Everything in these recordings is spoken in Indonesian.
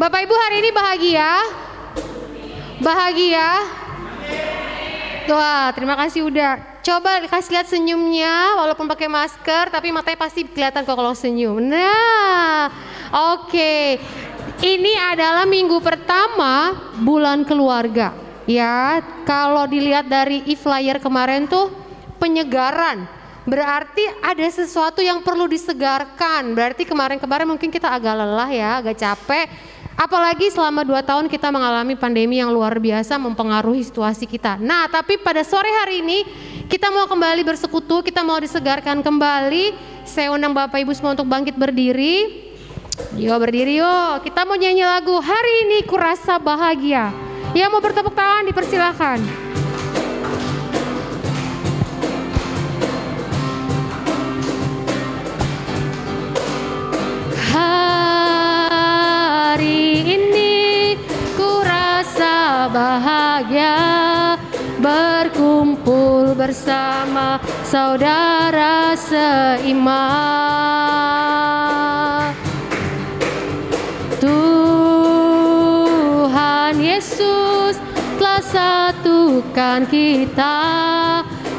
Bapak Ibu hari ini bahagia? Bahagia? Wah, terima kasih udah. Coba kasih lihat senyumnya, walaupun pakai masker, tapi matanya pasti kelihatan kok kalau senyum. Nah, oke. Ini adalah minggu pertama bulan keluarga. Ya, kalau dilihat dari e-flyer kemarin tuh penyegaran. Berarti ada sesuatu yang perlu disegarkan. Berarti kemarin-kemarin mungkin kita agak lelah ya, agak capek. Apalagi selama 2 tahun kita mengalami pandemi yang luar biasa mempengaruhi situasi kita. Nah, tapi pada sore hari ini kita mau kembali bersekutu, kita mau disegarkan kembali. Saya undang Bapak Ibu semua untuk bangkit berdiri. Yuk berdiri yuk. Kita mau nyanyi lagu Hari Ini Kurasa Bahagia. Yang mau bertepuk tangan dipersilakan. Bahagia berkumpul bersama saudara seiman. Tuhan Yesus telah satukan kita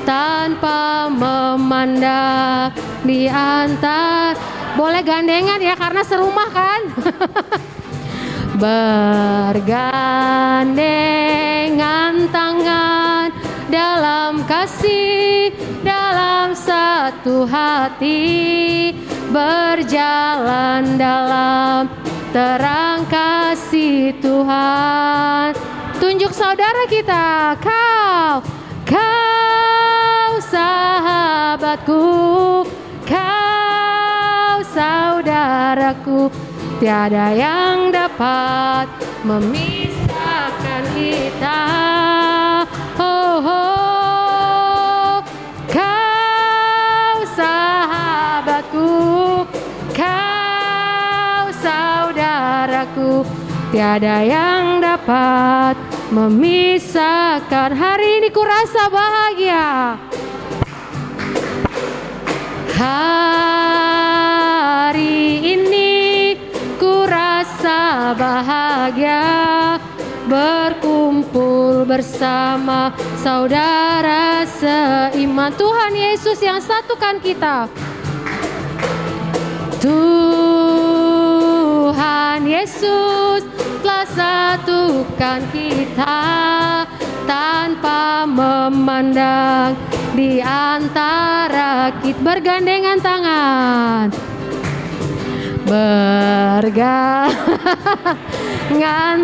tanpa memandang di antar. Boleh gandengan ya karena serumah kan? Bergandengan tangan dalam kasih, dalam satu hati, berjalan dalam terang kasih Tuhan. Tunjuk saudara kita, kau sahabatku, kau saudaraku. Tiada yang dapat memisahkan kita. Oh, oh, kau sahabatku, kau saudaraku. Tiada yang dapat memisahkan. Hari ini kurasa bahagia. Hari ini kurasa bahagia berkumpul bersama saudara seiman. Tuhan Yesus yang satukan kita. Tuhan Yesus telah satukan kita tanpa memandang di antara kita. Bergandengan tangan, bergandengan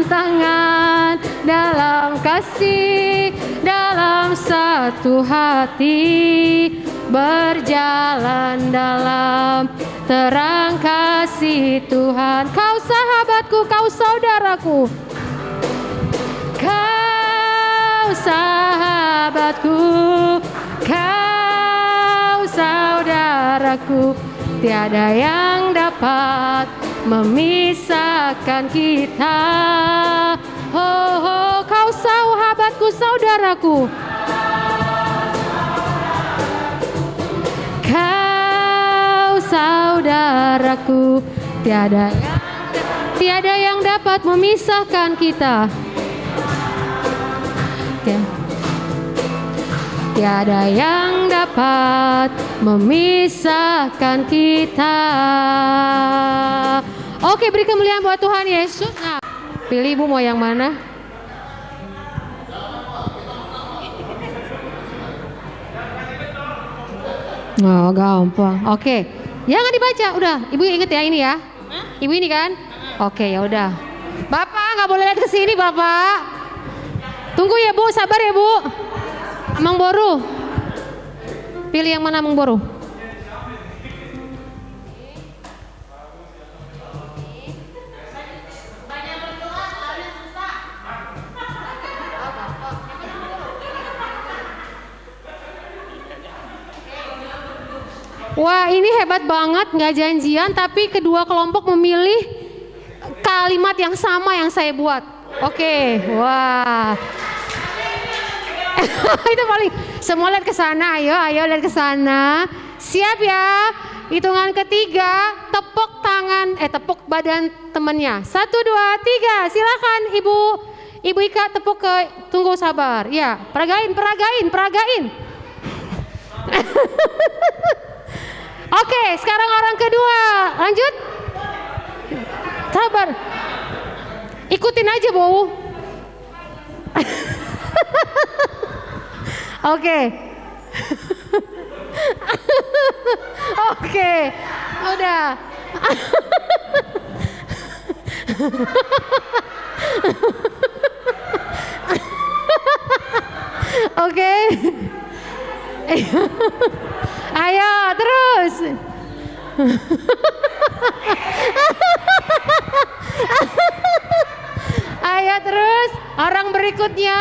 tangan dalam kasih, dalam satu hati, berjalan dalam terang kasih Tuhan. Kau sahabatku, kau saudaraku, kau sahabatku, kau saudaraku. Tiada yang dapat memisahkan kita. Oh, oh, kau sahabatku, saudaraku, kau saudaraku. Tiada yang dapat memisahkan kita. Tiada yang dapat memisahkan kita. Oke, beri kemuliaan buat Tuhan Yesus. Nah, pilih ibu mau yang mana? Oh, gampang. Oke, jangan dibaca. Udah, ibu inget ya ini ya. Ibu ini kan? Oke, ya udah. Bapak nggak boleh lihat ke sini, Bapak. Tunggu ya Bu, sabar ya Bu. Amang Boru. Pilih yang mana Amang Boru? Wah, ini hebat banget, nggak janjian tapi kedua kelompok memilih kalimat yang sama yang saya buat. Oke, wah. Itu paling. Semua lihat ke sana, ayo lihat ke sana. Siap ya? Hitungan ketiga, tepuk tangan, badan temannya. 1, 2, 3, silakan Ibu Ika tepuk ke, tunggu sabar. Ya, peragain. Oke, sekarang orang kedua, lanjut. Sabar. Ikutin aja, Bu. Oke. Oke. Udah. Oke. Ayo terus. Ayo terus. Orang berikutnya.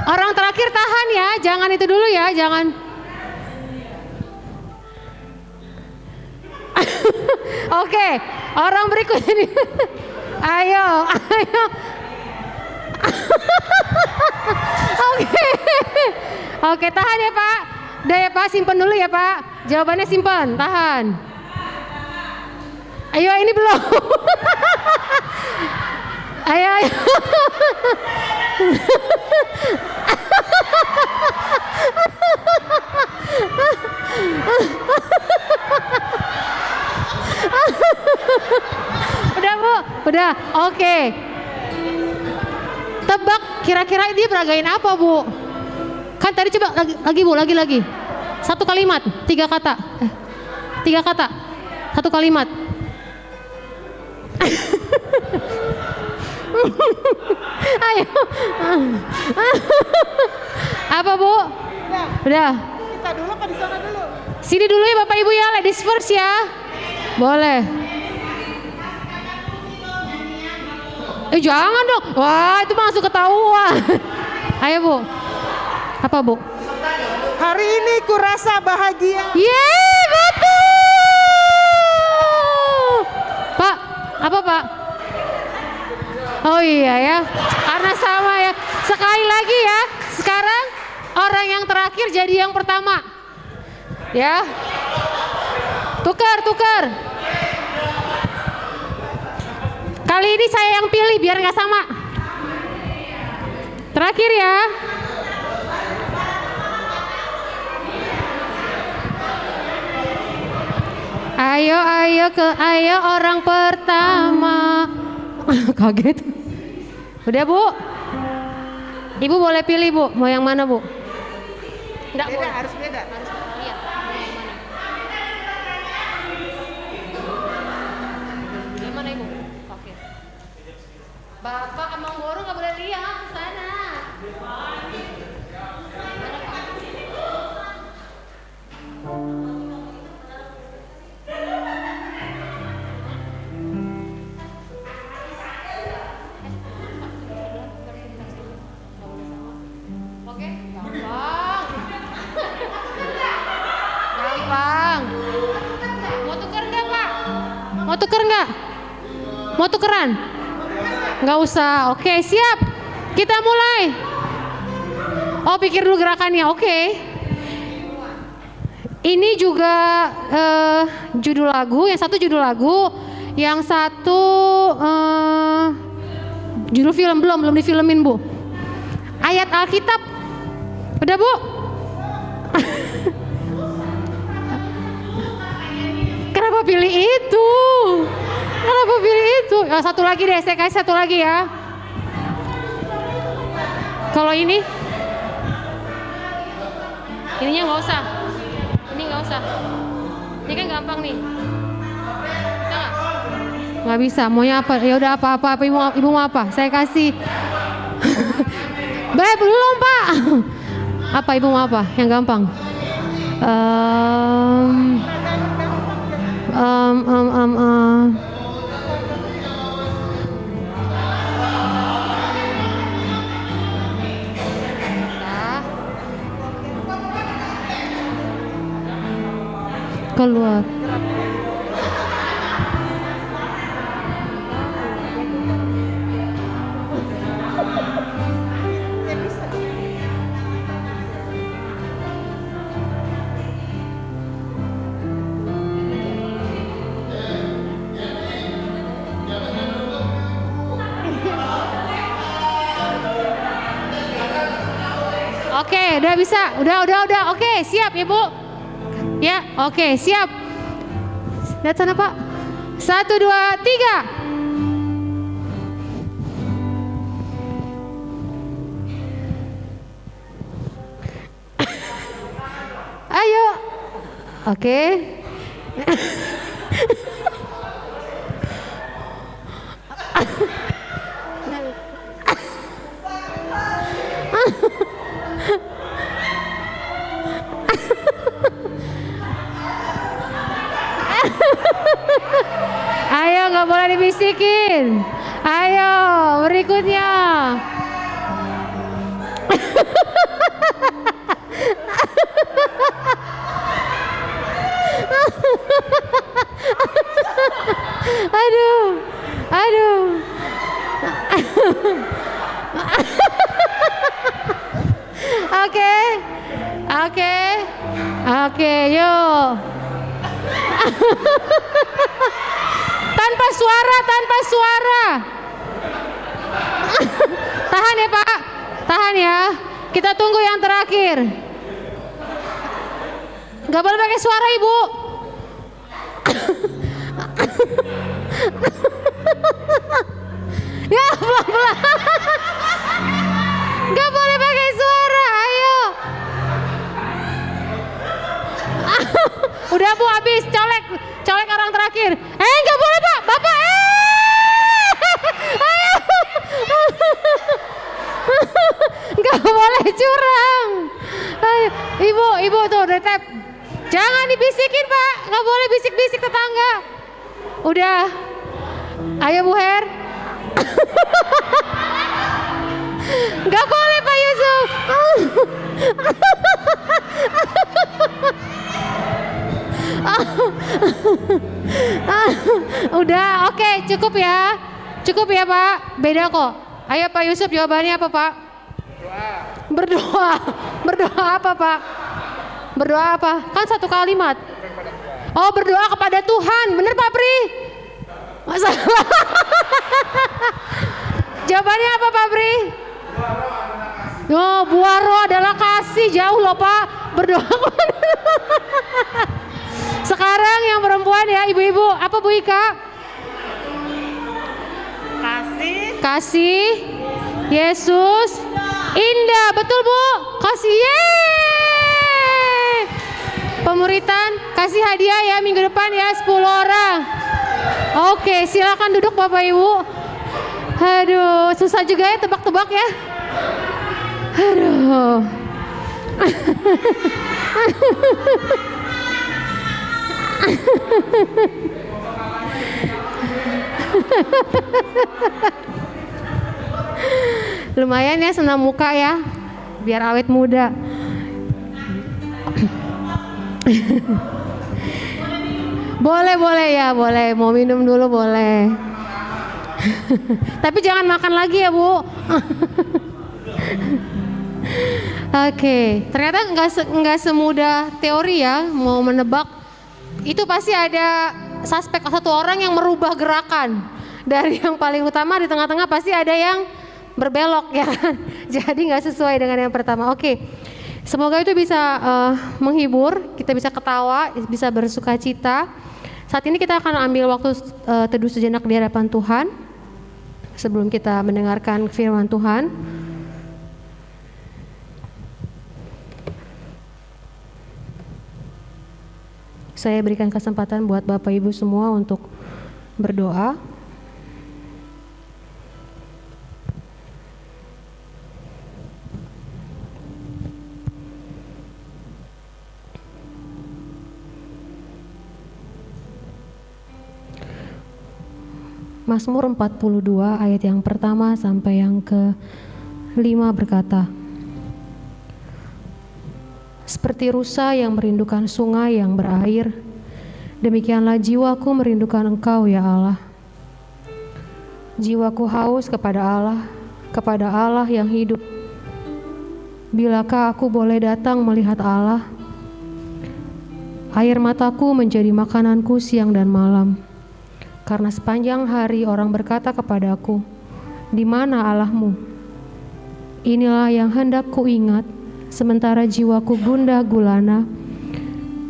Orang terakhir tahan ya. Jangan itu dulu ya. Jangan. Oke. Orang berikutnya. Ayo. Oke, tahan ya Pak. Udah ya Pak, simpen dulu ya Pak. Jawabannya simpen, tahan. Ayo, ini belum. Ayo. Udah Bu, udah, oke. Tebak kira-kira dia peragain apa Bu? Kan tadi coba lagi Bu, lagi. 1 kalimat, 3 kata. 3 kata, 1 kalimat. Ayo. Apa Bu? Udah. Kita dulu apa di sana dulu? Sini dulu ya Bapak Ibu ya, ladies first ya. Boleh. Jangan dong. Wah, itu masuk ketahuan. Ayo Bu. Apa Bu? Hari ini kurasa bahagia. Yeay, betul. Pak, apa Pak? Oh iya ya, karena sama ya. Sekali lagi ya, sekarang orang yang terakhir jadi yang pertama. Ya. Tukar. Kali ini saya yang pilih biar nggak sama. Terakhir ya. Ayo orang pertama. Kaget. Udah Bu. Ibu boleh pilih Bu, mau yang mana Bu? Enggak Beda, boleh. harus beda. Iya, mau yang mana? Yang mana Ibu? Oke. Bapak sama Guru nggak boleh lihat ke sana. Oke, gampang. Gampang. Mau tuker nggak Pak? Mau tukeran? Nggak usah. Oke, siap. Kita mulai. Oh, pikir dulu gerakannya. Oke. Ini juga judul lagu. Yang satu judul lagu, yang satu judul film belum difilmin Bu. Ayat Alkitab. Udah Bu? Kenapa pilih itu? Oh, satu lagi deh, saya kasih satu lagi ya. Kalau ini? Ininya nggak usah. Ini nggak usah. Ini kan gampang nih. Bisa nggak? Nggak bisa. Maunya apa? Ya udah apa ibu mau apa? Saya kasih. Baik belum Pak. Apa ibu mau apa? Yang gampang. Keluar. Oke, udah bisa. Udah. Oke, siap Ibu. Ya, oke, siap. Lihat sana Pak. 1, 2, 3. Ayo. Oke. Ayo, nggak boleh dibisikin. Ayo, berikutnya. Aduh. Oke, yuk. Tanpa suara. Tahan ya Pak, tahan ya. Kita tunggu yang terakhir. Gak boleh pakai suara Ibu. Ya pelan-pelan. Gak boleh pakai suara, ayo. Udah Bu, habis, colek orang terakhir. Gak boleh Pak, Bapak. Ayo. Gak boleh curang. Ayo. Ibu tuh udah tap. Jangan dibisikin Pak, gak boleh bisik-bisik tetangga. Udah. Ayo Bu Her. Gak boleh Pak Yusuf. Udah, oke, cukup ya Pak. Beda kok. Ayo Pak Yusuf, jawabannya apa Pak? Berdoa apa Pak? Berdoa apa? Kan satu kalimat. Oh, berdoa kepada Tuhan. Bener Pak Pri? Masalah. Jawabannya apa Pak Pri? Oh, buah roh adalah kasih. Jauh loh Pak. Berdoa kepada Sekarang yang perempuan ya, ibu-ibu. Apa Bu Ika? Kasih Yesus indah. Betul Bu? Kasih. Yeay. Pemuritan, kasih hadiah ya minggu depan ya 10 orang. Oke, silakan duduk Bapak Ibu. Aduh, susah juga ya tebak-tebak ya. Aduh. Lumayan ya senam muka ya, biar awet muda. Boleh ya, boleh. Mau minum dulu boleh. Tapi jangan makan lagi ya Bu. Oke, ternyata nggak semudah teori ya mau menebak. Itu pasti ada suspek satu orang yang merubah gerakan. Dari yang paling utama di tengah-tengah pasti ada yang berbelok ya kan. Jadi nggak sesuai dengan yang pertama. Oke, semoga itu bisa menghibur, kita bisa ketawa, bisa bersuka cita. Saat ini kita akan ambil waktu teduh sejenak di hadapan Tuhan sebelum kita mendengarkan firman Tuhan. Saya berikan kesempatan buat Bapak Ibu semua untuk berdoa. Mazmur 42 ayat yang pertama sampai yang ke-5 berkata, seperti rusa yang merindukan sungai yang berair, demikianlah jiwaku merindukan Engkau ya Allah. Jiwaku haus kepada Allah yang hidup. Bilakah aku boleh datang melihat Allah? Air mataku menjadi makananku siang dan malam. Karena sepanjang hari orang berkata kepadaku, di mana Allahmu? Inilah yang hendak ku ingat sementara jiwaku gundah gulana.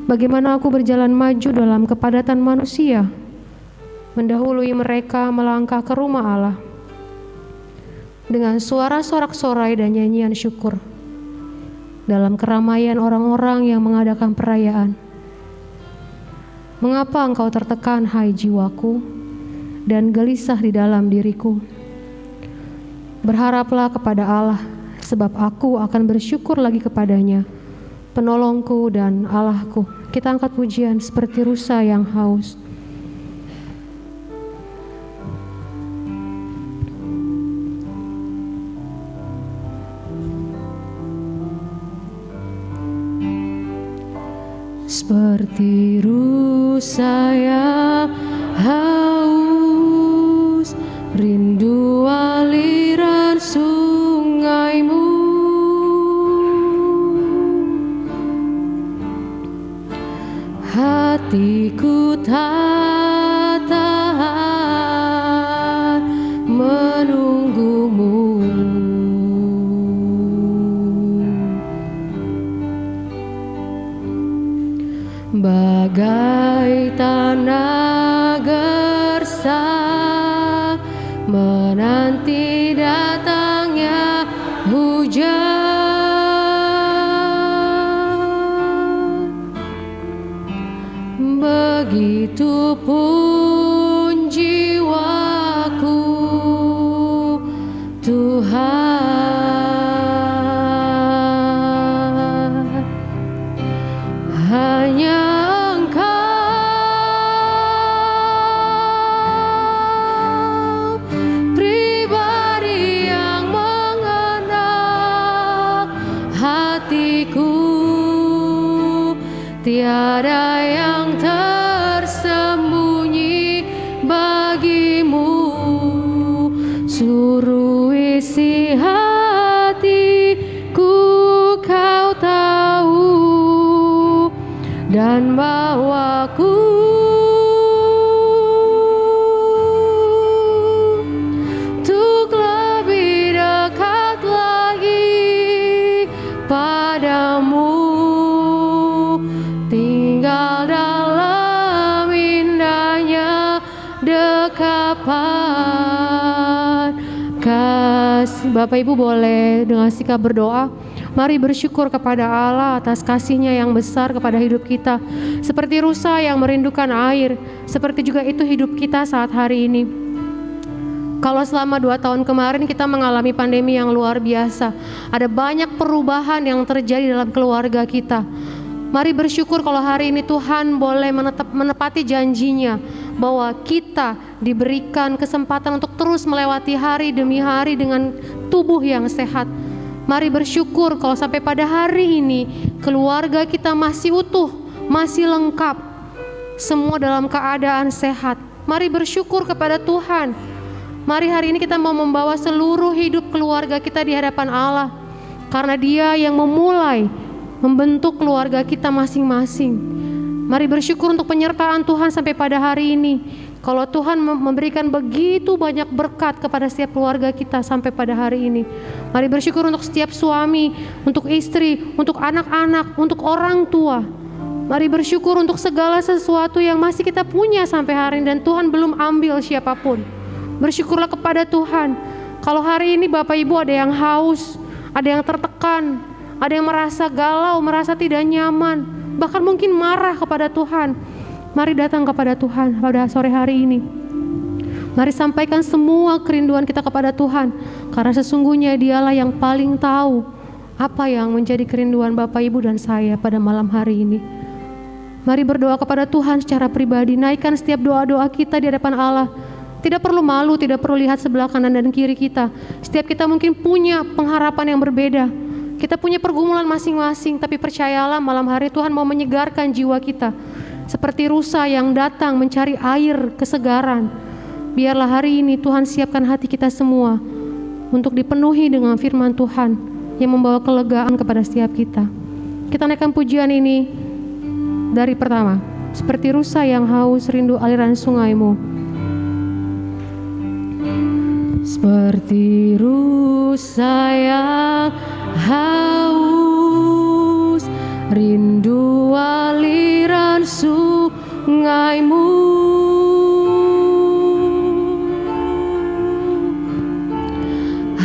Bagaimana aku berjalan maju dalam kepadatan manusia, mendahului mereka melangkah ke rumah Allah dengan suara sorak-sorai dan nyanyian syukur dalam keramaian orang-orang yang mengadakan perayaan. Mengapa engkau tertekan, hai jiwaku, dan gelisah di dalam diriku? Berharaplah kepada Allah, sebab aku akan bersyukur lagi kepadanya, penolongku dan Allahku. Kita angkat pujian seperti rusa yang haus. Seperti rusa yang haus, rindu aliran sungaimu. Hatiku tak tahan menunggumu. Bagai tanah gersang menanti datangnya hujan, begitupun jiwaku, Tuhan. Hanya Engkau pribadi yang mengenal hatiku, tiada yang tersembunyi bagimu. Suruh isi hatiku kau tahu, dan bawaku untuk lebih dekat lagi padamu, tinggal dalam indahnya dekapan kasih. Bapak Ibu boleh dengan sikap berdoa, mari bersyukur kepada Allah atas kasih-Nya yang besar kepada hidup kita. Seperti rusa yang merindukan air, seperti juga itu hidup kita saat hari ini. Kalau selama 2 tahun kemarin kita mengalami pandemi yang luar biasa, ada banyak perubahan yang terjadi dalam keluarga kita. Mari bersyukur kalau hari ini Tuhan boleh menepati janji-Nya bahwa kita diberikan kesempatan untuk terus melewati hari demi hari dengan tubuh yang sehat. Mari bersyukur kalau sampai pada hari ini keluarga kita masih utuh, masih lengkap, semua dalam keadaan sehat. Mari bersyukur kepada Tuhan. Mari hari ini kita mau membawa seluruh hidup keluarga kita di hadapan Allah, karena Dia yang memulai membentuk keluarga kita masing-masing. Mari bersyukur untuk penyertaan Tuhan sampai pada hari ini. Kalau Tuhan memberikan begitu banyak berkat kepada setiap keluarga kita sampai pada hari ini. Mari bersyukur untuk setiap suami, untuk istri, untuk anak-anak, untuk orang tua. Mari bersyukur untuk segala sesuatu yang masih kita punya sampai hari ini dan Tuhan belum ambil siapapun. Bersyukurlah kepada Tuhan. Kalau hari ini Bapak Ibu ada yang haus, ada yang tertekan, ada yang merasa galau, merasa tidak nyaman, bahkan mungkin marah kepada Tuhan. Mari datang kepada Tuhan pada sore hari ini. Mari sampaikan semua kerinduan kita kepada Tuhan, karena sesungguhnya Dialah yang paling tahu apa yang menjadi kerinduan Bapak Ibu dan saya pada malam hari ini. Mari berdoa kepada Tuhan secara pribadi, naikkan setiap doa-doa kita di hadapan Allah. Tidak perlu malu, tidak perlu lihat sebelah kanan dan kiri kita. Setiap kita mungkin punya pengharapan yang berbeda. Kita punya pergumulan masing-masing, tapi percayalah malam hari Tuhan mau menyegarkan jiwa kita. Seperti rusa yang datang mencari air kesegaran. Biarlah hari ini Tuhan siapkan hati kita semua untuk dipenuhi dengan firman Tuhan yang membawa kelegaan kepada setiap kita. Kita naikkan pujian ini dari pertama. Seperti rusa yang haus rindu aliran sungaimu. Seperti rusa yang haus rindu aliran sungaimu.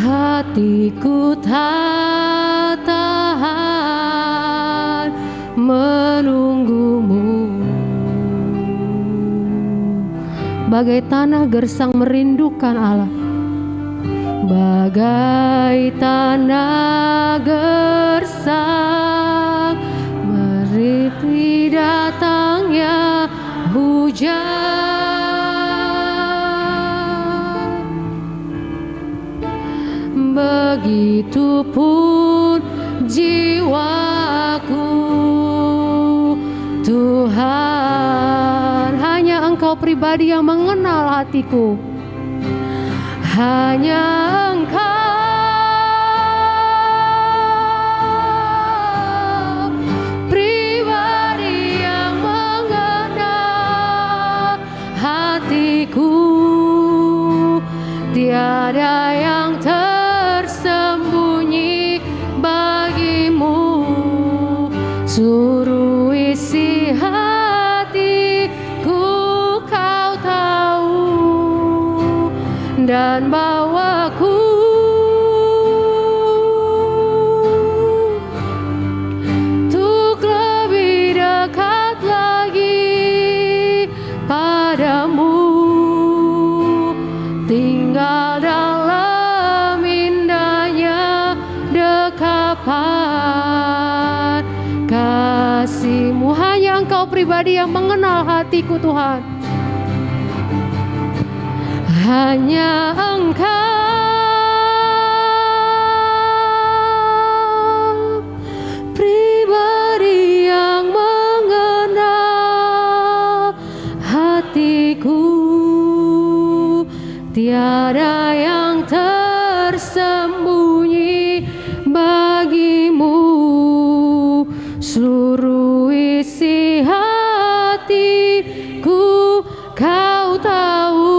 Hatiku tak tahan menunggumu, bagai tanah gersang merindukan Allah, bagai tanah gersang merintih datangnya hujan. Begitupun jiwaku, Tuhan, hanya Engkau pribadi yang mengenal hatiku. Hanya Engkau pribadi yang mengenal hatiku. Tiada yang tersembunyi bagimu, seluruh isi hatiku Kau tahu, dan bawaku untuk lebih dekat lagi padamu, tinggal dalam indahnya dekapan kasih-Mu. Hanya Engkau pribadi yang mengenal hatiku, Tuhan. Hanya Engkau pribadi yang mengenal hatiku. Tiada yang tersembunyi bagimu, seluruh isi hatiku Kau tahu,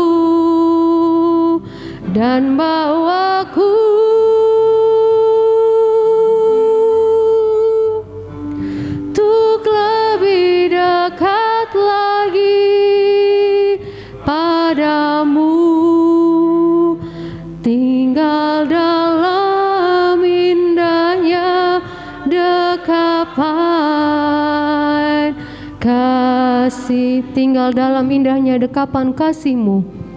dan bawaku untuk lebih dekat lagi padamu, tinggal dalam indahnya dekapan kasih, tinggal dalam indahnya dekapan kasih-Mu.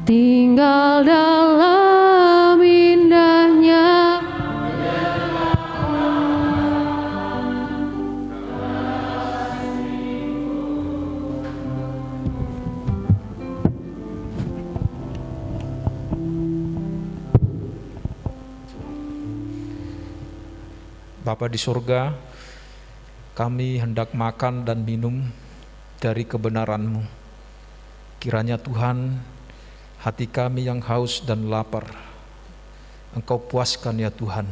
Tinggal dalam indahnya Bapa di surga, kami hendak makan dan minum dari kebenaran-Mu. Kiranya Tuhan, hati kami yang haus dan lapar, Engkau puaskan ya Tuhan,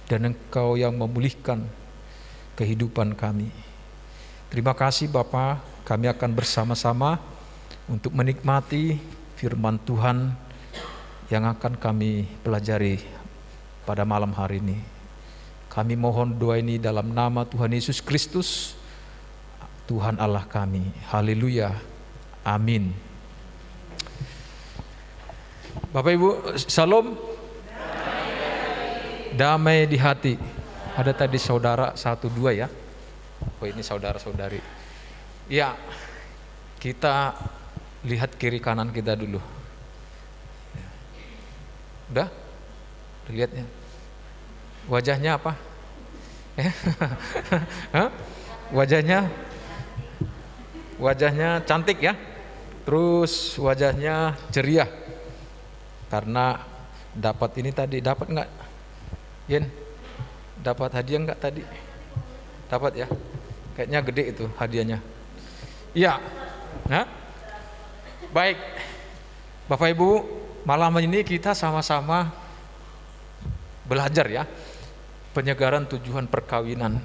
dan Engkau yang memulihkan kehidupan kami. Terima kasih Bapa, kami akan bersama-sama untuk menikmati firman Tuhan yang akan kami pelajari pada malam hari ini. Kami mohon doa ini dalam nama Tuhan Yesus Kristus, Tuhan Allah kami. Haleluya. Amin. Bapak Ibu, salam. Damai di hati. Ada tadi saudara 1, 2 ya. Oh ini saudara-saudari. Ya, kita lihat kiri kanan kita dulu. Udah lihatnya. Wajahnya apa? Wajahnya cantik ya. Terus wajahnya ceria. Karena dapat ini tadi, dapat enggak? Yen, dapat hadiah enggak tadi? Dapat ya? Kayaknya gede itu hadiahnya. Iya. Nah, baik. Bapak Ibu, malam ini kita sama-sama belajar ya. Penyegaran tujuan perkawinan.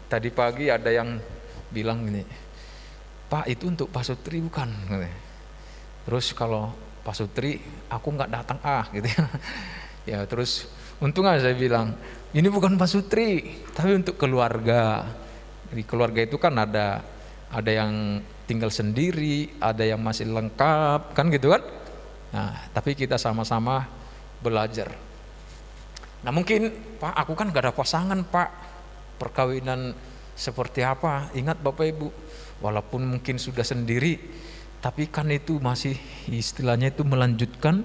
Tadi pagi ada yang bilang gini, Pak itu untuk Pak Sutri bukan? Terus kalau Pak Sutri aku nggak datang gitu ya. Ya terus Untung aja saya bilang, ini bukan pasutri, tapi untuk keluarga. Di keluarga itu kan ada yang tinggal sendiri, ada yang masih lengkap, kan gitu kan? Nah, tapi kita sama-sama belajar. Nah mungkin, Pak, aku kan gak ada pasangan, Pak. Perkawinan seperti apa? Ingat Bapak Ibu, walaupun mungkin sudah sendiri, tapi kan itu masih istilahnya itu melanjutkan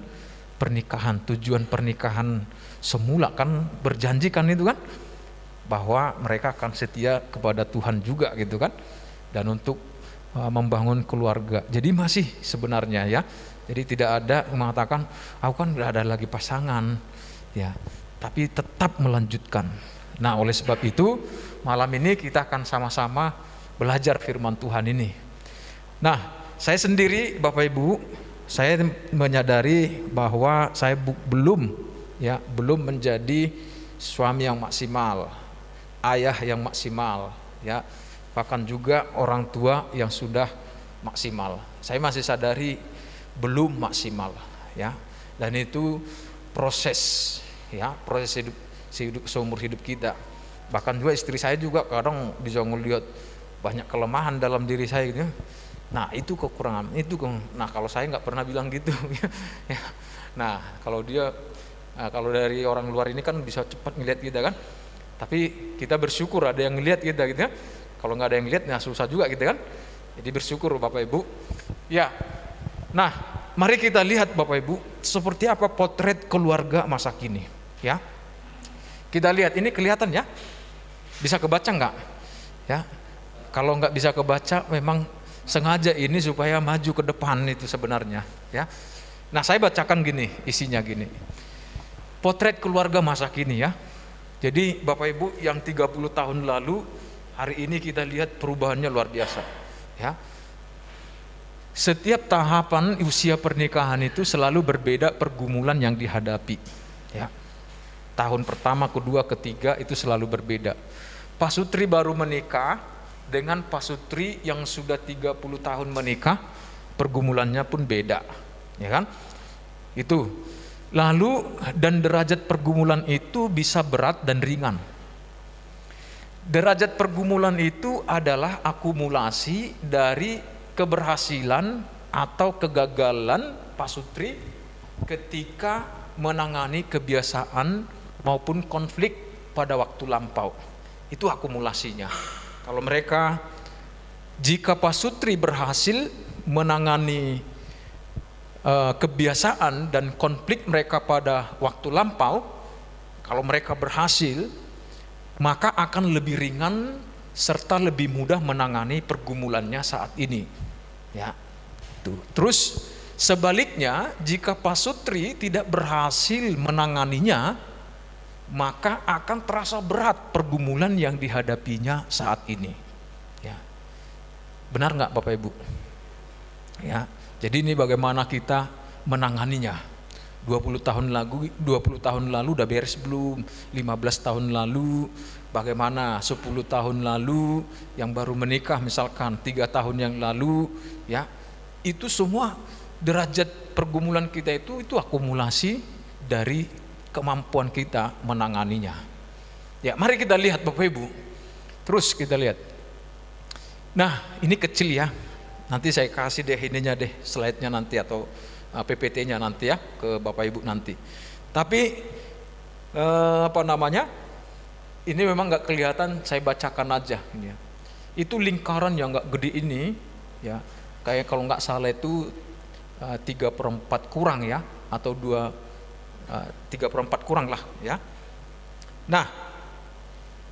pernikahan. Tujuan pernikahan semula kan berjanji kan itu kan, bahwa mereka akan setia kepada Tuhan juga gitu kan, dan untuk membangun keluarga. Jadi masih sebenarnya ya, jadi tidak ada mengatakan aku kan tidak ada lagi pasangan ya, tapi tetap melanjutkan. Nah oleh sebab itu malam ini kita akan sama-sama belajar firman Tuhan ini. Nah saya sendiri Bapak Ibu, saya menyadari bahwa saya belum menjadi suami yang maksimal, ayah yang maksimal ya, bahkan juga orang tua yang sudah maksimal. Saya masih sadari belum maksimal ya, dan itu proses ya, proses hidup seumur hidup kita. Bahkan juga istri saya juga kadang bisa ngelihat banyak kelemahan dalam diri saya gitu. Nah itu kekurangan itu. Nah kalau saya nggak pernah bilang gitu ya. Nah kalau dari orang luar ini kan bisa cepat ngelihat kita kan, tapi kita bersyukur ada yang ngelihat kita gitu ya. Kalau nggak ada yang ngelihat, nah susah juga gitu kan. Jadi bersyukur Bapak Ibu ya. Nah mari kita lihat Bapak Ibu, seperti apa potret keluarga masa kini ya. Kita lihat, ini kelihatan ya, bisa kebaca nggak ya? Kalau nggak bisa kebaca memang sengaja ini supaya maju ke depan itu sebenarnya ya. Nah saya bacakan gini, isinya gini, potret keluarga masa kini ya. Jadi Bapak Ibu, yang 30 tahun lalu, hari ini kita lihat perubahannya luar biasa ya. Setiap tahapan usia pernikahan itu selalu berbeda pergumulan yang dihadapi ya. Tahun pertama, kedua, ketiga itu selalu berbeda. Pasutri baru menikah dengan pasutri yang sudah 30 tahun menikah, pergumulannya pun beda ya kan. Itu lalu, dan derajat pergumulan itu bisa berat dan ringan. Derajat pergumulan itu adalah akumulasi dari keberhasilan atau kegagalan pasutri ketika menangani kebiasaan maupun konflik pada waktu lampau. Itu akumulasinya. Kalau mereka, jika pasutri berhasil menangani kebiasaan dan konflik mereka pada waktu lampau, kalau mereka berhasil, maka akan lebih ringan serta lebih mudah menangani pergumulannya saat ini ya. Terus sebaliknya, jika pasutri tidak berhasil menanganinya, maka akan terasa berat pergumulan yang dihadapinya saat ini ya. Benar nggak Bapak Ibu ya? Jadi ini bagaimana kita menanganinya. 20 tahun lalu udah beres belum? 15 tahun lalu bagaimana? 10 tahun lalu, yang baru menikah misalkan 3 tahun yang lalu ya. Itu semua derajat pergumulan kita itu akumulasi dari kemampuan kita menanganinya. Ya, mari kita lihat Bapak Ibu. Terus kita lihat. Nah, ini kecil ya. Nanti saya kasih deh ininya deh, slide-nya nanti atau PPT-nya nanti ya ke Bapak Ibu nanti. Tapi ini memang nggak kelihatan, saya bacakan aja ini ya. Itu lingkaran yang nggak gede ini ya. Kayak kalau nggak salah itu 3/4 kurang ya, atau 3/4 kurang lah ya. Nah,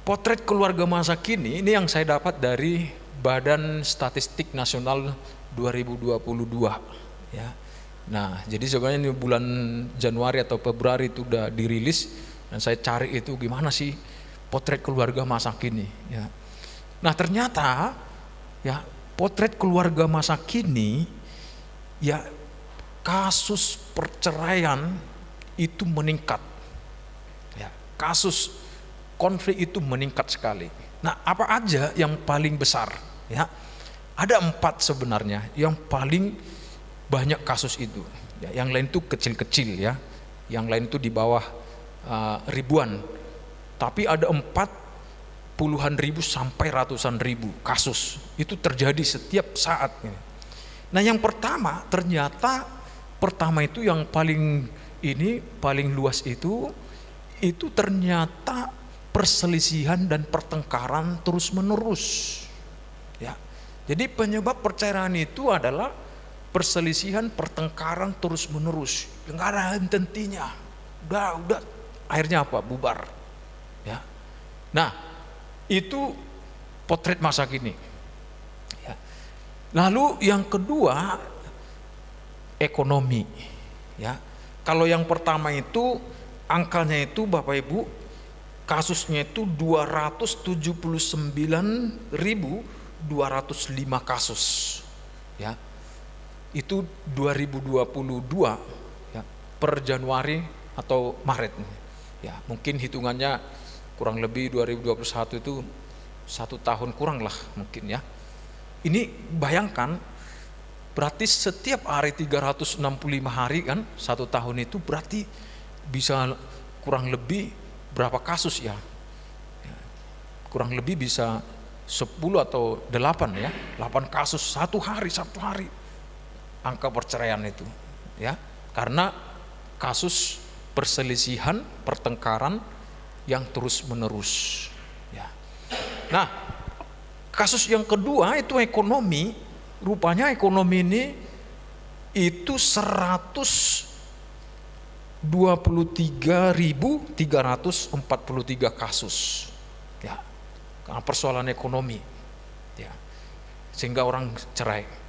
potret keluarga masa kini ini yang saya dapat dari Badan Statistik Nasional 2022 ya. Nah, jadi sebenarnya ini bulan Januari atau Februari itu udah dirilis, dan saya cari itu gimana sih potret keluarga masa kini ya. Nah, ternyata ya potret keluarga masa kini ya, kasus perceraian itu meningkat ya, kasus konflik itu meningkat sekali. Nah, apa aja yang paling besar ya? Ada 4 sebenarnya yang paling banyak kasus itu ya. Yang lain itu kecil-kecil ya, yang lain itu di bawah ribuan, tapi ada 40-an ribu sampai ratusan ribu kasus. Itu terjadi setiap saat. Nah yang pertama, ternyata pertama itu yang paling luas itu ternyata perselisihan dan pertengkaran terus menerus. Ya. Jadi penyebab perceraian itu adalah perselisihan, pertengkaran terus menerus. Enggak ada henti-hentinya. Udah akhirnya apa? Bubar. Ya. Nah, itu potret masa kini. Ya. Lalu yang kedua, ekonomi. Ya. Kalau yang pertama itu angkanya itu Bapak Ibu, kasusnya itu 279.205 kasus. Ya. Itu 2022 ya, per Januari atau Maret. Ya, mungkin hitungannya kurang lebih 2021 itu 1 tahun kurang lah mungkin ya. Ini bayangkan, berarti setiap hari 365 hari kan, 1 tahun itu berarti bisa kurang lebih berapa kasus ya? Kurang lebih bisa 10 atau 8 ya, 8 kasus satu hari angka perceraian itu ya, karena kasus perselisihan, pertengkaran yang terus menerus ya. Nah, kasus yang kedua itu ekonomi. Rupanya ekonomi ini itu 123.343 kasus ya, karena persoalan ekonomi ya, sehingga orang cerai.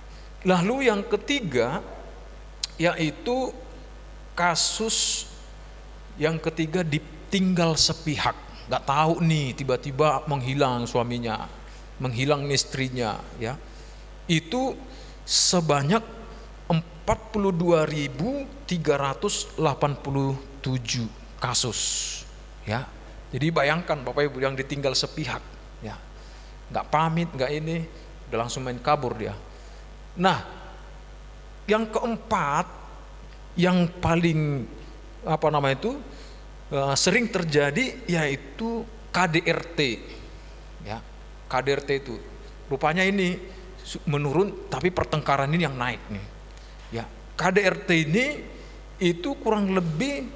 Lalu yang ketiga yaitu kasus yang ketiga ditinggal sepihak, nggak tahu nih, tiba-tiba menghilang suaminya, menghilang istrinya ya. Itu sebanyak 42.387 kasus ya. Jadi bayangkan Bapak Ibu, yang ditinggal sepihak ya, nggak pamit, nggak ini, udah langsung main kabur dia. Nah, yang keempat yang paling sering terjadi yaitu KDRT ya. KDRT itu rupanya ini menurun, tapi pertengkaran ini yang naik nih ya. KDRT ini itu kurang lebih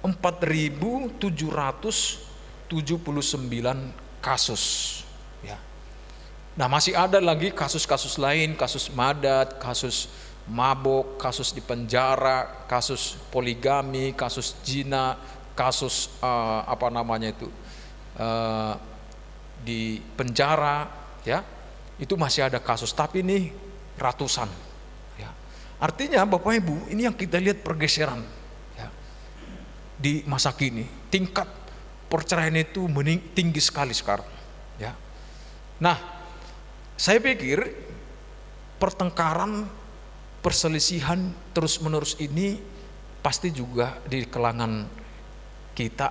4.779 kasus ya. Nah, masih ada lagi kasus-kasus lain, kasus madat, kasus mabok, kasus di penjara, kasus poligami, kasus zina, kasus di penjara ya. Itu masih ada kasus, tapi ini ratusan ya. Artinya Bapak Ibu, ini yang kita lihat pergeseran ya. Di masa kini tingkat perceraian itu tinggi sekali sekarang ya. Nah, saya pikir pertengkaran, perselisihan terus menerus ini pasti juga di kalangan kita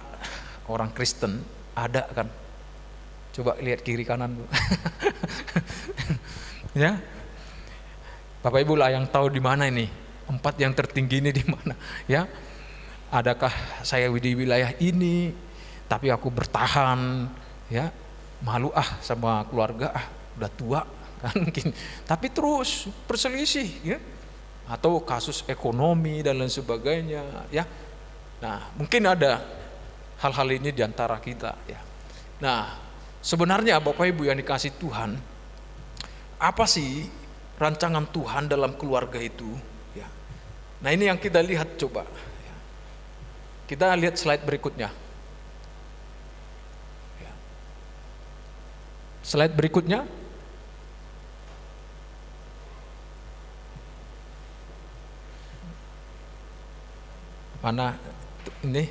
orang Kristen ada kan. Coba lihat kiri kanan Bu. Ya, Bapak Ibu lah yang tahu di mana ini 4 yang tertinggi ini di mana ya. Adakah saya di wilayah ini tapi aku bertahan ya, malu sama keluarga, udah tua kan mungkin, tapi terus berselisih ya, atau kasus ekonomi dan lain sebagainya ya. Nah, mungkin ada hal-hal ini diantara kita ya. Nah, sebenarnya Bapak Ibu yang dikasih Tuhan, apa sih rancangan Tuhan dalam keluarga itu ya. Nah, ini yang kita lihat, coba ya. Kita lihat slide berikutnya ya. Slide berikutnya. Mana ini?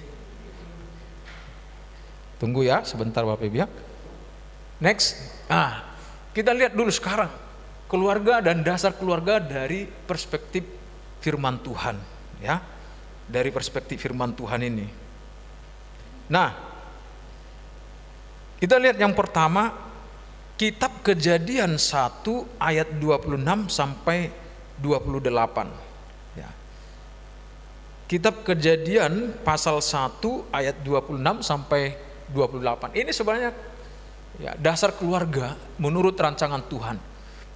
Tunggu ya sebentar Bapak Ibu ya. Next. Kita lihat dulu sekarang keluarga dan dasar keluarga dari perspektif firman Tuhan ya. Dari perspektif firman Tuhan ini. Nah, kita lihat yang pertama, kitab Kejadian 1 ayat 26 sampai 28 ya. Kitab Kejadian pasal 1 ayat 26 sampai 28. Ini sebenarnya ya, dasar keluarga menurut rancangan Tuhan.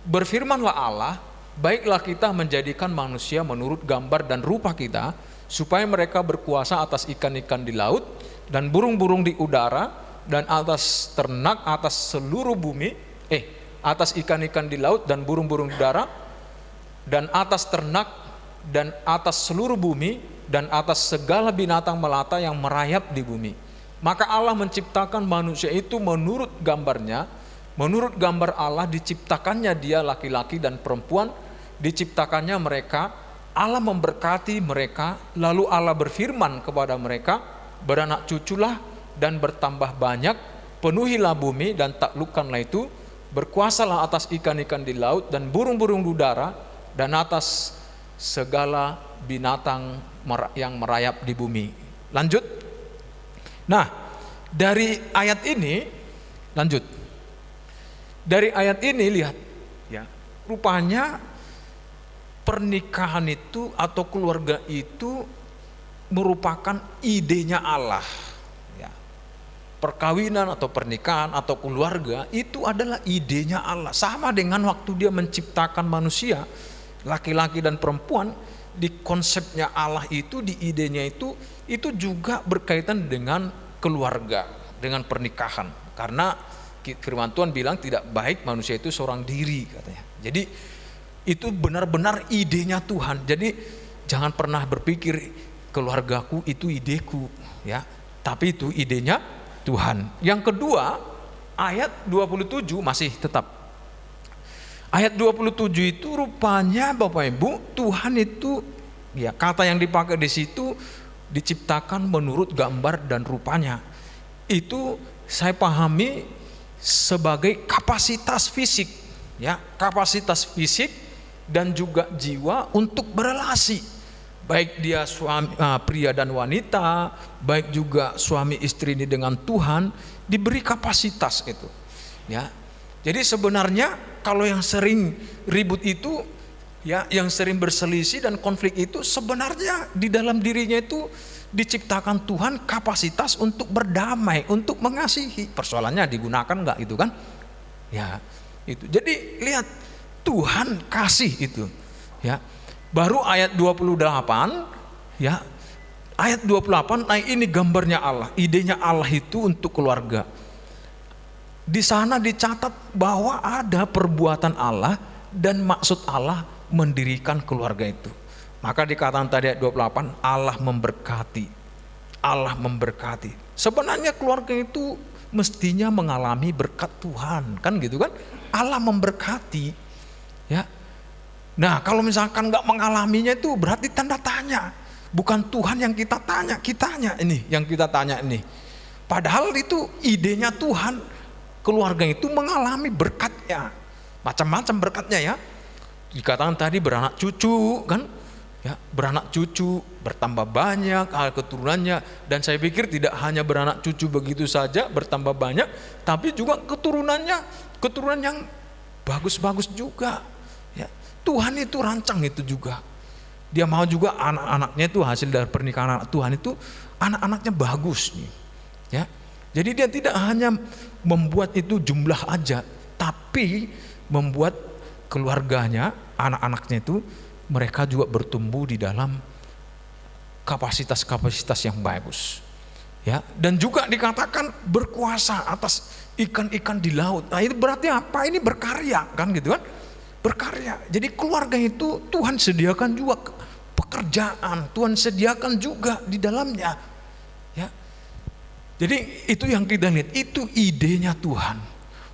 Berfirmanlah Allah, baiklah kita menjadikan manusia menurut gambar dan rupa kita, supaya mereka berkuasa atas ikan-ikan di laut dan burung-burung di udara dan atas ternak atas seluruh bumi, atas ikan-ikan di laut dan burung-burung di udara dan atas ternak dan atas seluruh bumi dan atas segala binatang melata yang merayap di bumi. Maka Allah menciptakan manusia itu menurut gambarnya, menurut gambar Allah diciptakannya dia laki-laki dan perempuan, diciptakannya mereka. Allah memberkati mereka, lalu Allah berfirman kepada mereka, beranak cuculah dan bertambah banyak, penuhilah bumi dan taklukkanlah itu, berkuasalah atas ikan-ikan di laut dan burung-burung di udara dan atas segala binatang yang merayap di bumi. Lanjut. Nah, dari ayat ini lanjut. Dari ayat ini lihat ya, rupanya pernikahan itu atau keluarga itu merupakan idenya Allah. Ya. Perkawinan atau pernikahan atau keluarga itu adalah idenya Allah. Sama dengan waktu Dia menciptakan manusia, laki-laki dan perempuan, di konsepnya Allah itu, di idenya itu juga berkaitan dengan keluarga, dengan pernikahan. Karena firman Tuhan bilang tidak baik manusia itu seorang diri katanya. Jadi itu benar-benar idenya Tuhan. Jadi jangan pernah berpikir keluargaku itu ideku ya, tapi itu idenya Tuhan. Yang kedua, ayat 27 masih tetap. Ayat 27 itu rupanya Bapak Ibu, Tuhan itu ya, kata yang dipakai di situ diciptakan menurut gambar dan rupanya. Itu saya pahami sebagai kapasitas fisik ya, kapasitas fisik dan juga jiwa untuk berelasi. Baik dia suami, pria dan wanita, baik juga suami istri ini dengan Tuhan, diberi kapasitas itu. Ya. Jadi sebenarnya kalau yang sering ribut itu ya, yang sering berselisih dan konflik itu sebenarnya di dalam dirinya itu diciptakan Tuhan kapasitas untuk berdamai, untuk mengasihi. Persoalannya digunakan enggak itu kan? Ya, itu. Jadi lihat Tuhan kasih itu. Ya. Baru ayat 28 ya. Ayat 28, nah ini gambarnya Allah, idenya Allah itu untuk keluarga. Di sana dicatat bahwa ada perbuatan Allah dan maksud Allah mendirikan keluarga itu. Maka dikatakan tadi ayat 28, Allah memberkati. Allah memberkati. Sebenarnya keluarga itu mestinya mengalami berkat Tuhan, kan gitu kan? Allah memberkati. Ya. Nah, kalau misalkan nggak mengalaminya itu berarti tanda tanya. Bukan Tuhan yang kita tanya, kitanya ini yang kita tanya ini. Padahal itu idenya Tuhan. Keluarga itu mengalami berkatnya, macam-macam berkatnya ya. Dikatakan tadi beranak cucu kan, ya, beranak cucu, bertambah banyak keturunannya. Dan saya pikir tidak hanya beranak cucu begitu saja bertambah banyak, tapi juga keturunan yang bagus-bagus juga. Ya, Tuhan itu rancang itu juga. Dia mau juga anak-anaknya itu hasil dari pernikahan anak Tuhan itu anak-anaknya bagus nih. Ya. Jadi dia tidak hanya membuat itu jumlah aja, tapi membuat keluarganya, anak-anaknya itu mereka juga bertumbuh di dalam kapasitas-kapasitas yang bagus. Ya, dan juga dikatakan berkuasa atas ikan-ikan di laut. Nah, itu berarti apa? Ini berkarya, kan gitu kan? Berkarya. Jadi keluarga itu Tuhan sediakan juga pekerjaan, Tuhan sediakan juga di dalamnya. Ya. Jadi itu yang kita lihat, itu idenya Tuhan.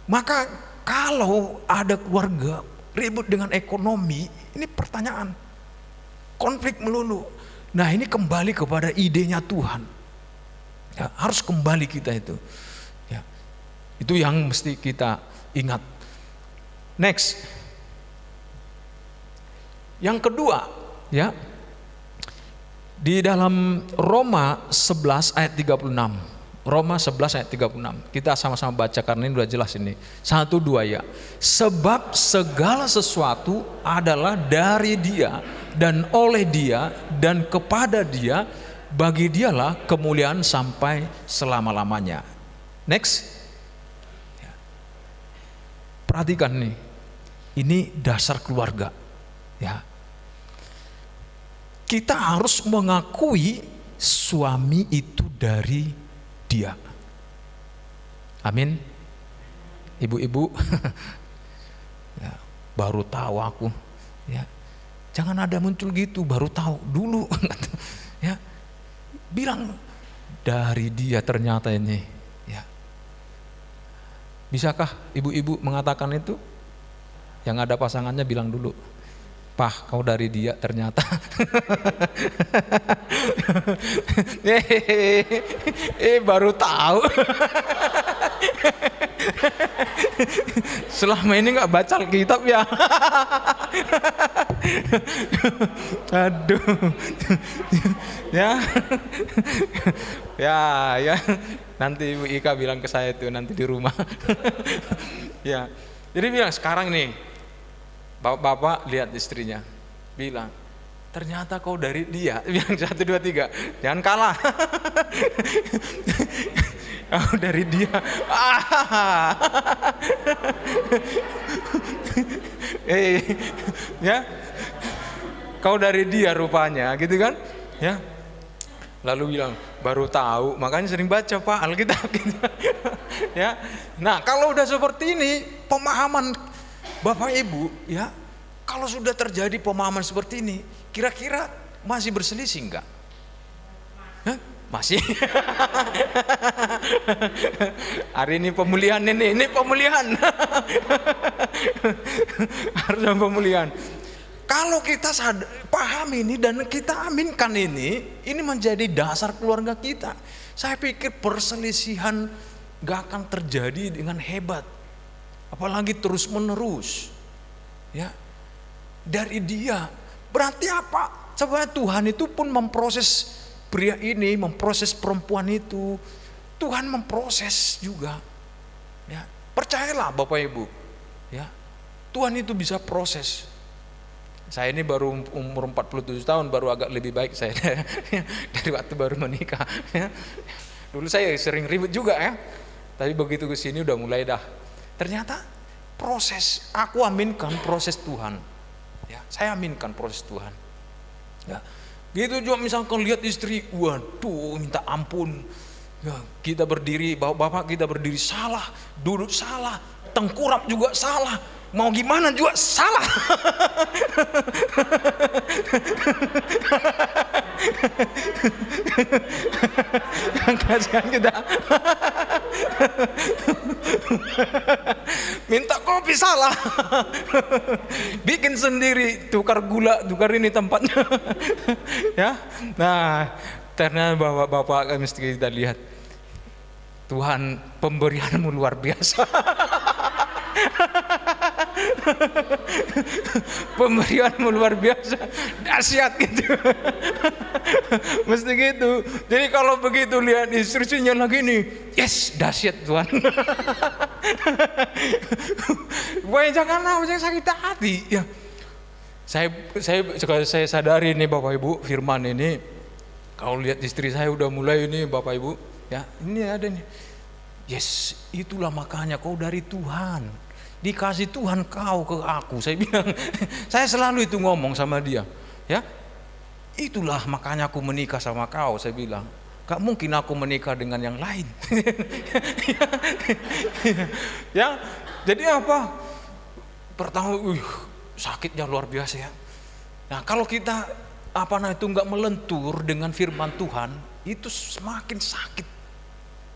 Maka kalau ada keluarga ribut dengan ekonomi, ini pertanyaan, konflik melulu. Nah, ini kembali kepada idenya Tuhan. Ya, harus kembali kita itu. Ya, itu yang mesti kita ingat. Next, yang kedua, ya, di dalam Roma 11 ayat 36. Roma 11 ayat 36. Kita sama-sama baca karena ini udah jelas ini. 1, 2 ya. Sebab segala sesuatu adalah dari Dia dan oleh Dia dan kepada Dia, bagi Dialah kemuliaan sampai selama-lamanya. Next. Perhatikan nih, ini dasar keluarga. Ya, kita harus mengakui suami itu dari dia. Amin. Ibu-ibu, ya, baru tahu aku. Ya, jangan ada muncul gitu, baru tahu dulu. Ya, bilang dari dia ternyata ini. Ya, bisakah ibu-ibu mengatakan itu? Yang ada pasangannya bilang dulu, Pah, kau dari dia ternyata. Baru tahu. Selama ini nggak baca Alkitab ya. Aduh. Ya. Ya. Nanti Ibu Ika bilang ke saya itu nanti di rumah. Ya. Jadi bilang sekarang nih, Bapak lihat istrinya, bilang, ternyata kau dari dia. Bilang 1, 2, 3, jangan kalah. Kau dari dia. Ya, kau dari dia rupanya, gitu kan? Ya. Lalu bilang, baru tahu, makanya sering baca Pak Alkitab. Ya. Nah, kalau udah seperti ini, pemahaman Bapak Ibu, ya, kalau sudah terjadi pemahaman seperti ini, kira-kira masih berselisih enggak? Hah? Masih. Hari ini pemulihan ini pemulihan. Harus pemulihan. Kalau kita paham ini dan kita aminkan ini menjadi dasar keluarga kita. Saya pikir perselisihan enggak akan terjadi dengan hebat. Apalagi terus menerus, ya, dari dia. Berarti apa? Sebenarnya Tuhan itu pun memproses pria ini, memproses perempuan itu. Tuhan memproses juga, ya. Percayalah Bapak Ibu, ya, Tuhan itu bisa proses. Saya ini baru umur 47 tahun, baru agak lebih baik saya dari waktu baru menikah. Ya. Dulu saya sering ribut juga ya, tapi begitu ke sini udah mulai dah. Ternyata proses, aku aminkan proses Tuhan. Ya, saya aminkan proses Tuhan. Ya, gitu juga misalkan lihat istri, waduh, minta ampun. Ya, kita berdiri, bapak kita berdiri salah, duduk salah, tengkurap juga salah. Mau gimana juga salah. Kasihan kita. Minta kopi salah. Bikin sendiri, tukar gula, tukar ini tempatnya. Ya. Nah, karena bapak-bapak mesti kita lihat, Tuhan pemberianmu luar biasa. Pemberianmu luar biasa, dahsyat gitu. Mesti gitu. Jadi kalau begitu lihat instruksinya lagi nih, yes, dahsyat Tuhan. Jangan sakit hati ya. Saya sadari nih Bapak Ibu, firman ini, kalau lihat istri saya udah mulai ini Bapak Ibu, ya, ini ada nih. Yes, itulah makanya kau dari Tuhan. Dikasih Tuhan kau ke aku. Saya bilang, saya selalu itu ngomong sama dia, ya. Itulah makanya aku menikah sama kau, saya bilang. Gak mungkin aku menikah dengan yang lain. Ya, jadi apa? Pertama, sakitnya luar biasa ya. Nah, kalau kita itu nggak melentur dengan firman Tuhan, itu semakin sakit.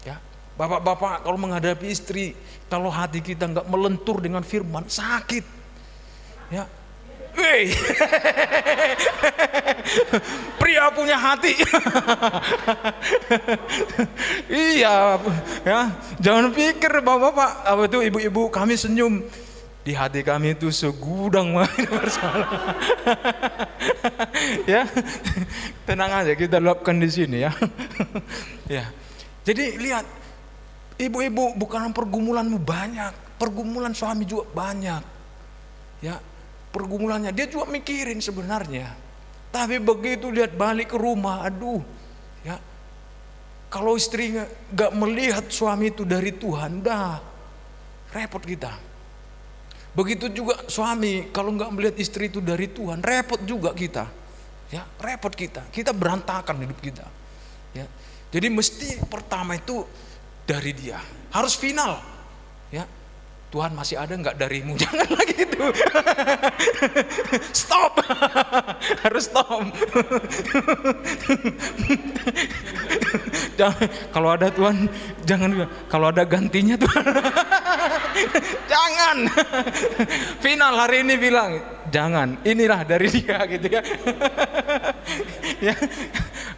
Ya, bapak-bapak kalau menghadapi istri, kalau hati kita nggak melentur dengan firman, sakit. Ya, pria punya hati. Iya, ya, jangan pikir bapak-bapak, ibu-ibu kami senyum. Di hati kami itu segudang masalah. Ya, tenang aja, kita luapkan di sini ya. Ya, jadi lihat, ibu-ibu, bukan pergumulanmu banyak, pergumulan suami juga banyak. Ya, pergumulannya dia juga mikirin sebenarnya. Tapi begitu lihat balik ke rumah, aduh, ya, kalau istri nggak melihat suami itu dari Tuhan, dah repot kita. Begitu juga suami kalau nggak melihat istri itu dari Tuhan, repot juga kita. Ya, repot kita. Kita berantakan hidup kita. Ya. Jadi mesti pertama itu dari dia. Harus final. Ya. Tuhan masih ada nggak darimu? Jangan lagi itu. Stop. Harus stop. Jangan, kalau ada Tuhan, jangan. Kalau ada gantinya Tuhan. Jangan. Final hari ini bilang, jangan. Inilah dari dia gitu ya. Ya,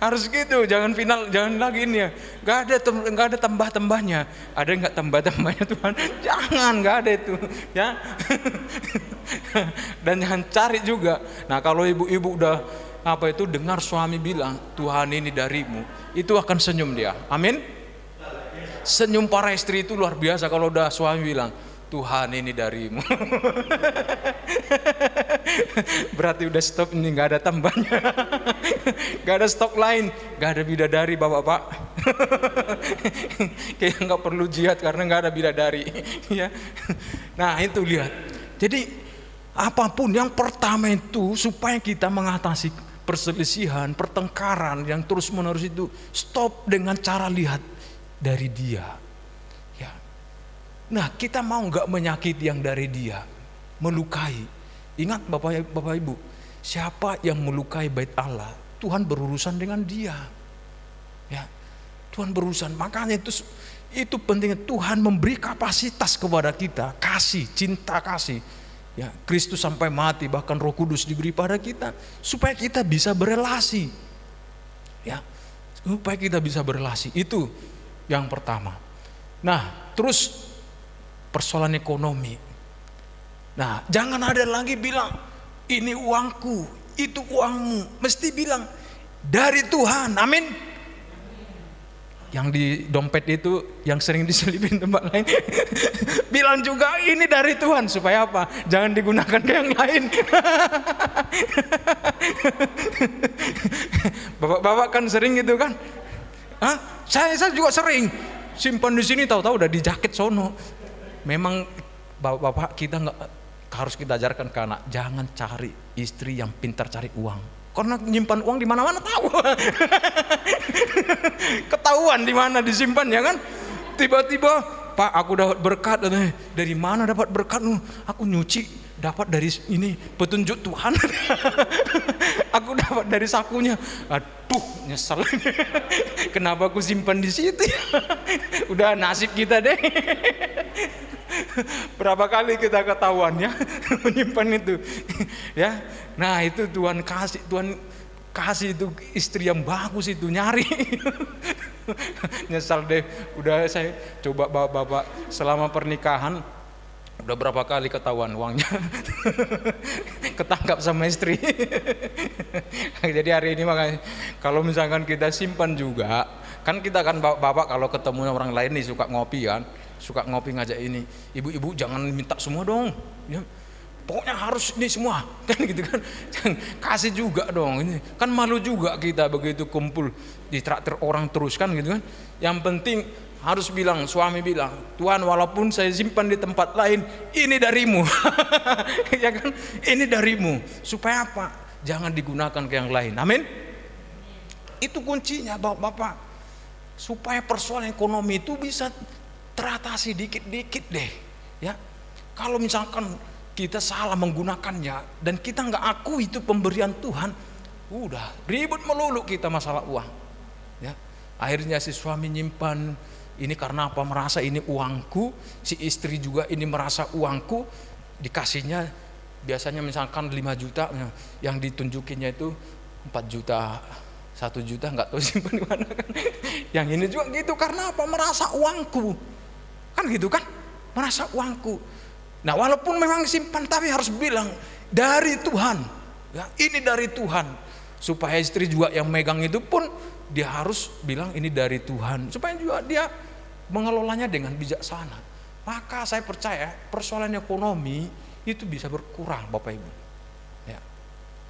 harus gitu. Jangan final, jangan lagi ini ya. Gak ada tambah-tambahnya. Ada nggak tambah-tambahnya Tuhan? Jangan, nggak ada itu. Ya. Dan jangan cari juga. Nah, kalau ibu-ibu udah dengar suami bilang Tuhan ini darimu, itu akan senyum dia. Amin. Senyum para istri itu luar biasa kalau udah suami bilang Tuhan ini darimu. Berarti udah stop ini, nggak ada tambahnya. Nggak ada stok lain, nggak ada bidadari bapak-bapak. Kayak nggak perlu jihad karena nggak ada bidadari. Ya. Nah itu lihat. Jadi apapun yang pertama itu supaya kita mengatasi perselisihan, pertengkaran yang terus menerus itu, stop dengan cara lihat dari dia. Ya. Nah kita mau nggak menyakiti yang dari dia, melukai. Ingat bapak ibu, siapa yang melukai bait Allah, Tuhan berurusan dengan dia. Ya, Tuhan berurusan. Makanya itu pentingnya Tuhan memberi kapasitas kepada kita, kasih, cinta kasih. Ya, Kristus sampai mati, bahkan Roh Kudus diberi pada kita supaya kita bisa berelasi. Ya, supaya kita bisa berelasi. Itu yang pertama. Nah, terus persoalan ekonomi. Nah, jangan ada lagi bilang ini uangku, itu uangmu. Mesti bilang dari Tuhan. Amin. Yang di dompet itu yang sering diselipin tempat lain. Bilang juga ini dari Tuhan. Supaya apa? Jangan digunakan ke yang lain. Bapak-bapak kan sering gitu kan? Hah? Saya juga sering simpan di sini, tahu-tahu udah di jaket sono. Memang bapak-bapak kita harus kita ajarkan ke anak, jangan cari istri yang pintar cari uang. Karena nyimpan uang di mana-mana tahu. Ketahuan di mana disimpan ya kan? Tiba-tiba, Pak, aku dapat berkat. Dari mana dapat berkat? Aku nyuci, dapat dari ini petunjuk Tuhan. Aku dapat dari sakunya. Aduh, nyesel. Kenapa aku simpan di situ? Udah nasib kita deh. Berapa kali kita ketahuan ya menyimpan itu. Ya. Nah, itu Tuhan kasih itu istri yang bagus itu, nyari. Nyesal deh, udah saya coba bapak selama pernikahan udah berapa kali ketahuan uangnya. Ketangkap sama istri. Jadi hari ini makanya kalau misalkan kita simpan juga, kan kita kan bapak kalau ketemu orang lain nih suka ngopi kan, suka ngopi ngajak ini, ibu-ibu jangan minta semua dong, ya. Pokoknya harus ini semua, kan gitu kan. Kasih juga dong, ini kan malu juga kita begitu kumpul di traktir orang terus kan gitu kan. Yang penting harus bilang, suami bilang, Tuhan walaupun saya simpan di tempat lain, ini darimu. Ya kan, ini darimu. Supaya apa? Jangan digunakan ke yang lain. Amin. Itu kuncinya bapak-bapak. Supaya persoalan ekonomi itu bisa teratasi dikit-dikit deh. Ya, kalau misalkan kita salah menggunakannya dan kita nggak akui itu pemberian Tuhan, udah ribut melulu kita masalah uang. Ya, akhirnya si suami nyimpan ini karena apa? Merasa ini uangku, si istri juga ini merasa uangku, dikasihnya biasanya misalkan 5 juta, yang ditunjukinnya itu 4 juta, 1 juta nggak tahu simpan di mana kan. Yang ini juga gitu karena apa? Merasa uangku, kan gitu kan? Merasa uangku. Nah, walaupun memang simpan tapi harus bilang dari Tuhan. Ya, ini dari Tuhan. Supaya istri juga yang megang itu pun dia harus bilang ini dari Tuhan. Supaya juga dia mengelolanya dengan bijaksana. Maka saya percaya persoalan ekonomi itu bisa berkurang, Bapak Ibu. Ya.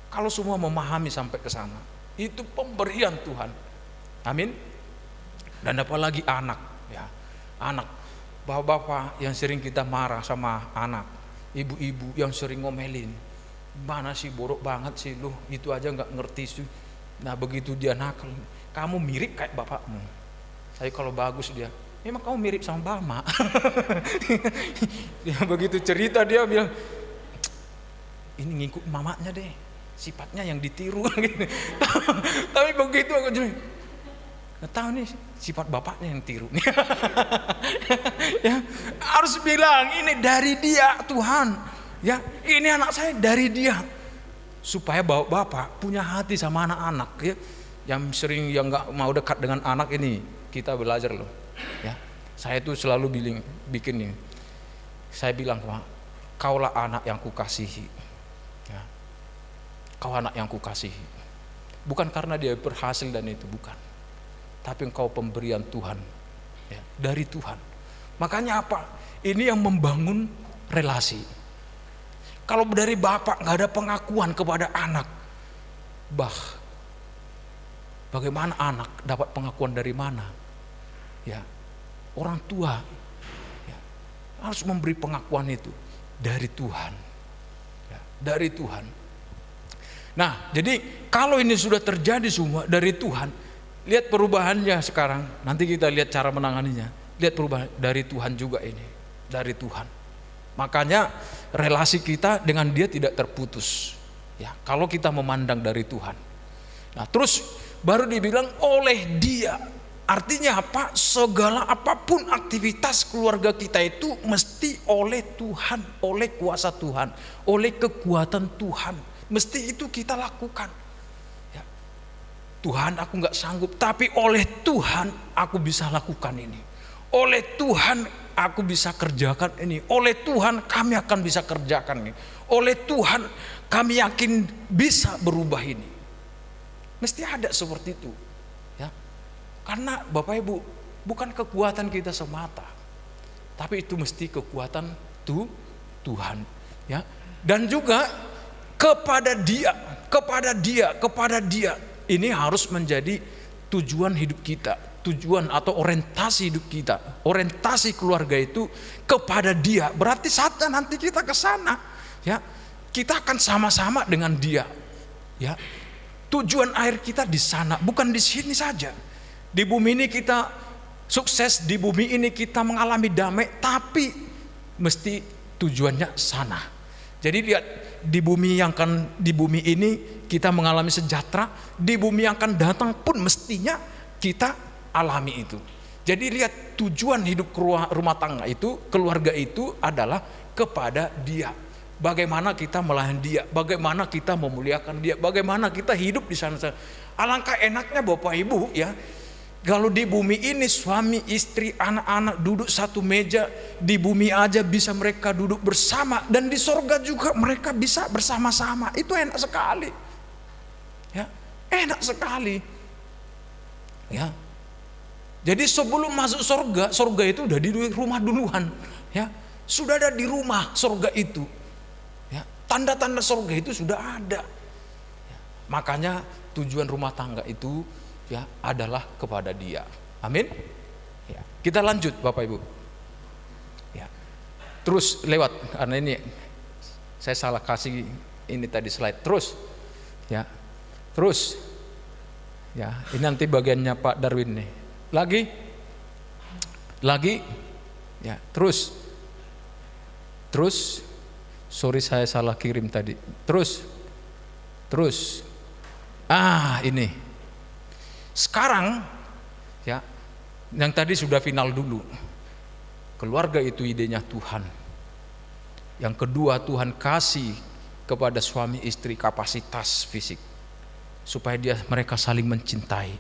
Kalau semua memahami sampai ke sana, itu pemberian Tuhan. Amin. Dan apalagi anak, ya, anak, bapak-bapak yang sering kita marah sama anak, ibu-ibu yang sering ngomelin, mana sih borok banget sih lu, itu aja nggak ngerti sih. Nah begitu dia nakal, kamu mirip kayak bapakmu. Saya kalau bagus dia, memang kamu mirip sama Bama. Dia begitu cerita dia bilang, ini ngikut mamanya deh, sifatnya yang ditiru. Tapi begitu aku jadi, nggak tahu nih sifat bapaknya yang tiru. Ya, harus bilang ini dari dia Tuhan. Ya, ini anak saya dari dia. Supaya bapak punya hati sama anak-anak, ya. Yang sering yang nggak mau dekat dengan anak ini, kita belajar loh. Ya, saya tuh selalu bikin nih. Saya bilang, kaulah anak yang kukasihi. Ya. Kau anak yang kukasihi. Bukan karena dia berhasil dan itu, bukan. Tapi engkau pemberian Tuhan, ya, dari Tuhan. Makanya apa? Ini yang membangun relasi. Kalau dari bapak nggak ada pengakuan kepada anak, bagaimana anak dapat pengakuan dari mana? Ya, orang tua, ya, harus memberi pengakuan itu dari Tuhan, ya, dari Tuhan. Nah, jadi kalau ini sudah terjadi semua dari Tuhan, lihat perubahannya sekarang. Nanti kita lihat cara menanganinya. Lihat perubahan dari Tuhan juga ini, dari Tuhan. Makanya relasi kita dengan dia tidak terputus. Ya, kalau kita memandang dari Tuhan. Nah, terus baru dibilang oleh dia. Artinya apa? Segala apapun aktivitas keluarga kita itu mesti oleh Tuhan, oleh kuasa Tuhan, oleh kekuatan Tuhan. Mesti itu kita lakukan. Ya. Tuhan, aku nggak sanggup, tapi oleh Tuhan aku bisa lakukan ini. Oleh Tuhan aku bisa kerjakan ini. Oleh Tuhan kami akan bisa kerjakan ini. Oleh Tuhan kami yakin bisa berubah ini. Mesti ada seperti itu, ya. Karena Bapak Ibu, bukan kekuatan kita semata, tapi itu mesti kekuatan Tuhan, ya. Dan juga kepada Dia ini harus menjadi tujuan hidup kita. Tujuan atau orientasi hidup kita, orientasi keluarga itu kepada Dia. Berarti saatnya nanti kita ke sana, ya, kita akan sama-sama dengan Dia, ya. Tujuan akhir kita di sana, bukan di sini saja. Di bumi ini kita sukses, di bumi ini kita mengalami damai, tapi mesti tujuannya sana. Jadi lihat, di bumi ini kita mengalami sejahtera, di bumi yang akan datang pun mestinya kita alami itu. Jadi lihat, tujuan hidup rumah tangga itu, keluarga itu adalah kepada Dia. Bagaimana kita melayani Dia, bagaimana kita memuliakan Dia, bagaimana kita hidup di sana. Alangkah enaknya Bapak Ibu, ya, kalau di bumi ini suami, istri, anak-anak duduk satu meja, di bumi aja bisa mereka duduk bersama, dan di sorga juga mereka bisa bersama-sama. Itu enak sekali, ya, enak sekali, ya. Jadi sebelum masuk sorga itu udah di rumah duluan, ya, sudah ada di rumah sorga itu, ya, tanda-tanda sorga itu sudah ada, ya. Makanya tujuan rumah tangga itu, ya, adalah kepada Dia. Amin. Ya, kita lanjut Bapak Ibu. Ya, terus lewat, karena ini saya salah kasih ini tadi slide. Terus, ya, terus, ya, ini nanti bagiannya Pak Darwin nih. Lagi, ya, terus, sorry saya salah kirim tadi. Terus, ini. Sekarang, ya, yang tadi sudah final dulu. Keluarga itu idenya Tuhan. Yang kedua, Tuhan kasih kepada suami istri kapasitas fisik supaya mereka saling mencintai,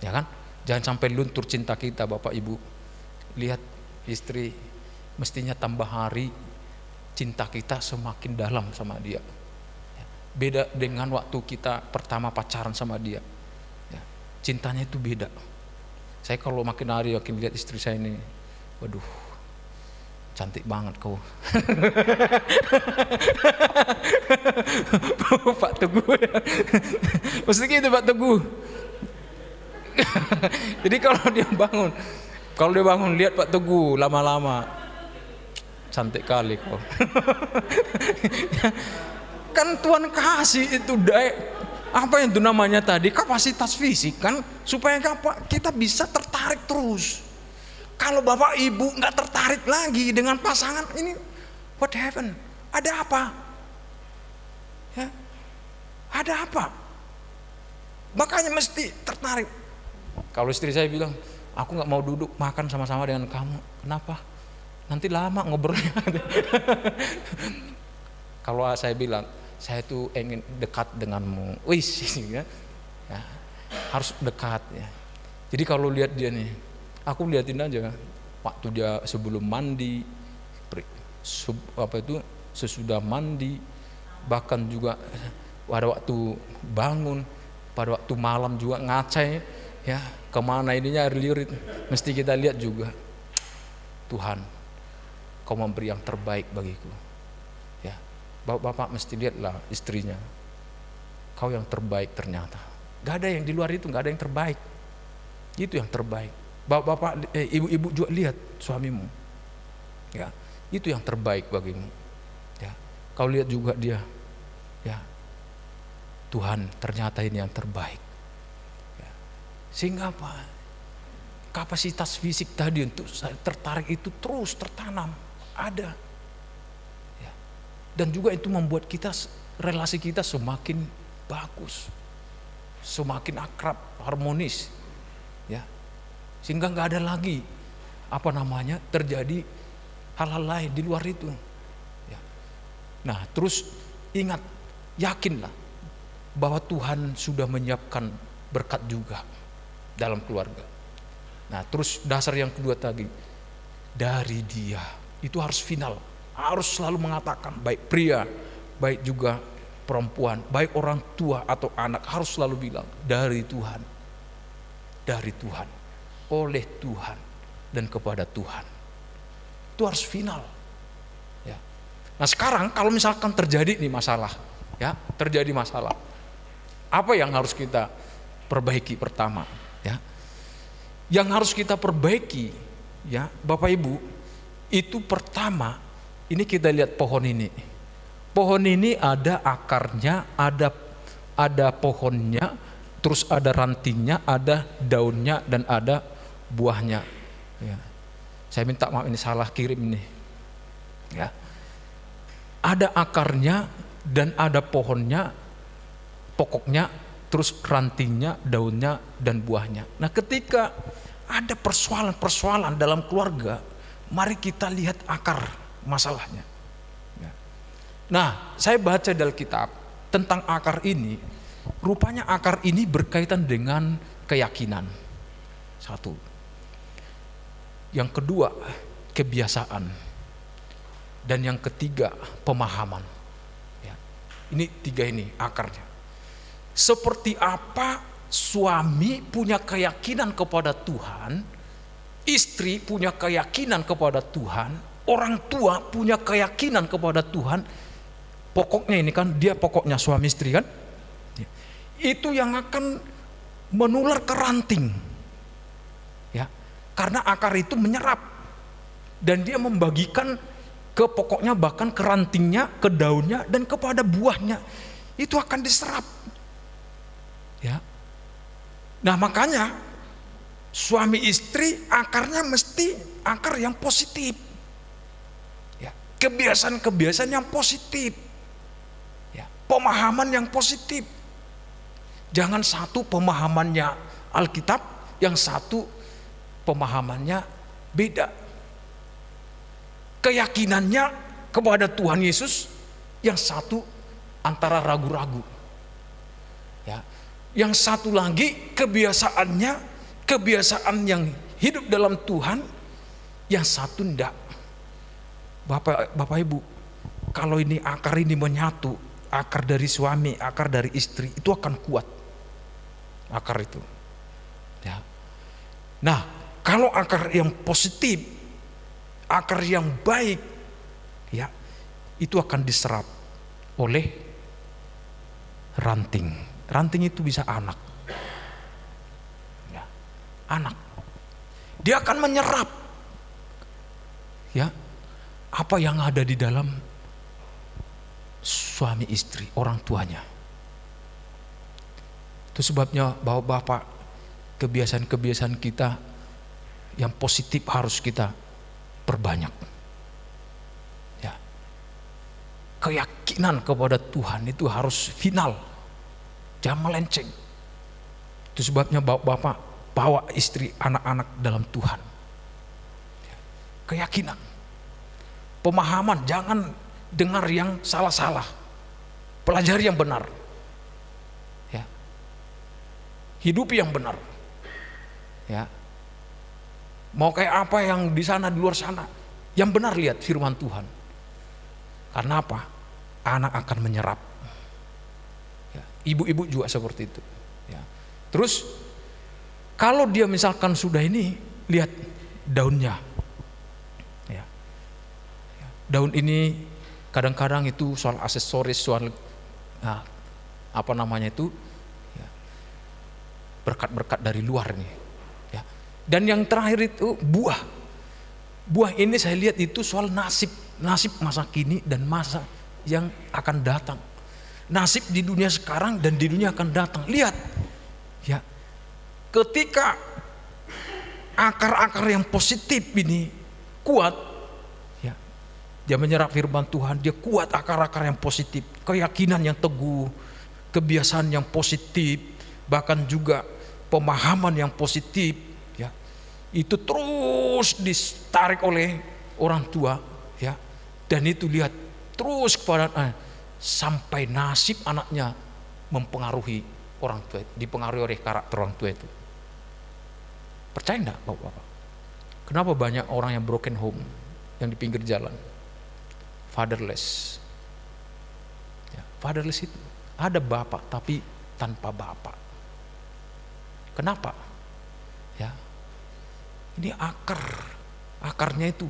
ya kan? Jangan sampai luntur cinta kita Bapak Ibu. Lihat istri, mestinya tambah hari cinta kita semakin dalam sama dia. Beda dengan waktu kita pertama pacaran sama dia. Ya, cintanya itu beda. Saya kalau makin hari makin lihat istri saya ini, waduh, cantik banget kau. Pak Teguh. Mesti gitu Pak Teguh. Jadi kalau dia bangun lihat Pak Teguh lama-lama, cantik kali kau. Kan Tuhan kasih itu apa yang itu namanya tadi, kapasitas fisik kan, supaya kita bisa tertarik terus. Kalau Bapak Ibu nggak tertarik lagi dengan pasangan ini, what happened? Ada apa? Ya, ada apa? Makanya mesti tertarik. Kalau istri saya bilang, aku nggak mau duduk makan sama-sama dengan kamu. Kenapa? Nanti lama ngobrolnya. Kalau saya bilang, saya tuh ingin dekat denganmu. Wis, ya. Harus dekat ya. Jadi kalau lihat dia nih, aku liatin aja waktu dia sebelum mandi, sesudah mandi, bahkan juga pada waktu bangun, pada waktu malam juga ngacai, ya kemana ininya air liur itu, mesti kita lihat juga. Tuhan, Kau memberi yang terbaik bagiku. Ya, bapak mesti lihatlah istrinya, kau yang terbaik ternyata. Gak ada yang di luar itu, gak ada yang terbaik. Itu yang terbaik. Bapak, ibu-ibu juga lihat suamimu. Ya, itu yang terbaik bagimu. Ya, kau lihat juga dia. Ya, Tuhan ternyata ini yang terbaik. Ya. Sehingga apa? Kapasitas fisik tadi untuk saya tertarik itu terus tertanam. Ada. Ya. Dan juga itu membuat relasi kita semakin bagus, semakin akrab, harmonis. Ya. Sehingga nggak ada lagi terjadi hal-hal lain di luar itu. Ya. Nah, terus ingat, yakinlah bahwa Tuhan sudah menyiapkan berkat juga dalam keluarga. Nah, terus dasar yang kedua tadi, dari Dia, itu harus final, harus selalu mengatakan, baik pria, baik juga perempuan, baik orang tua atau anak, harus selalu bilang, dari Tuhan, oleh Tuhan, dan kepada Tuhan. Itu harus final. Ya. Nah sekarang kalau misalkan terjadi nih masalah, ya terjadi masalah, apa yang harus kita perbaiki pertama? Ya, yang harus kita perbaiki, ya Bapak Ibu, itu pertama, ini kita lihat pohon ini. Pohon ini ada akarnya, ada pohonnya, terus ada rantingnya, ada daunnya, dan ada buahnya. Ya. Saya minta maaf ini salah kirim nih. Ya. Ada akarnya dan ada pohonnya, pokoknya, terus rantingnya, daunnya, dan buahnya. Nah ketika ada persoalan-persoalan dalam keluarga, mari kita lihat akar masalahnya. Ya. Nah saya baca dalam kitab tentang akar ini, rupanya akar ini berkaitan dengan keyakinan. Satu. Yang kedua, kebiasaan. Dan yang ketiga, pemahaman. Ya. Ini tiga ini akarnya. Seperti apa suami punya keyakinan kepada Tuhan, istri punya keyakinan kepada Tuhan, orang tua punya keyakinan kepada Tuhan. Pokoknya ini kan, dia pokoknya suami istri kan. Itu yang akan menular ke ranting. Ya, karena akar itu menyerap dan dia membagikan ke pokoknya, bahkan ke rantingnya, ke daunnya, dan kepada buahnya. Itu akan diserap. Ya. Nah makanya suami istri akarnya mesti akar yang positif. Ya, kebiasaan-kebiasaan yang positif. Ya, pemahaman yang positif. Jangan satu pemahamannya Alkitab, yang satu pemahamannya beda. Keyakinannya kepada Tuhan Yesus, yang satu antara ragu-ragu. Ya, yang satu lagi kebiasaannya, kebiasaan yang hidup dalam Tuhan, yang satu enggak. Bapak Ibu, kalau ini akar ini menyatu, akar dari suami, akar dari istri, itu akan kuat. Akar itu. Ya. Nah, kalau akar yang positif, akar yang baik, ya, itu akan diserap oleh ranting. Ranting itu bisa anak. Ya, anak. Dia akan menyerap ya apa yang ada di dalam suami istri, orang tuanya. Itu sebabnya bapak-bapak, kebiasaan-kebiasaan kita yang positif harus kita perbanyak. Ya. Keyakinan kepada Tuhan itu harus final. Jangan melenceng. Itu sebabnya bapak bawa istri, anak-anak dalam Tuhan. Ya. Keyakinan. Pemahaman, jangan dengar yang salah-salah. Pelajari yang benar. Ya. Hidupi yang benar. Ya. Mau kayak apa yang di sana, di luar sana, yang benar lihat firman Tuhan. Karena apa? Anak akan menyerap. Ya. Ibu-ibu juga seperti itu. Ya. Terus kalau dia misalkan sudah ini, lihat daunnya. Ya. Ya. Daun ini kadang-kadang itu soal aksesoris, soal apa namanya itu, ya, berkat-berkat dari luar nih. Ya. Dan yang terakhir itu buah. Buah ini saya lihat itu soal nasib masa kini dan masa yang akan datang. Nasib di dunia sekarang dan di dunia akan datang. Lihat, ya, ketika akar-akar yang positif ini kuat, ya, dia menyerap firman Tuhan, dia kuat akar-akar yang positif, keyakinan yang teguh, kebiasaan yang positif, bahkan juga pemahaman yang positif, ya, itu terus ditarik oleh orang tua, ya, dan itu lihat terus kepada sampai nasib anaknya mempengaruhi orang tua, dipengaruhi oleh karakter orang tua itu. Percaya enggak bapak-bapak? Kenapa banyak orang yang broken home, yang di pinggir jalan, fatherless? Ya, fatherless itu ada bapak tapi tanpa bapak. Kenapa? Ya, ini akarnya itu,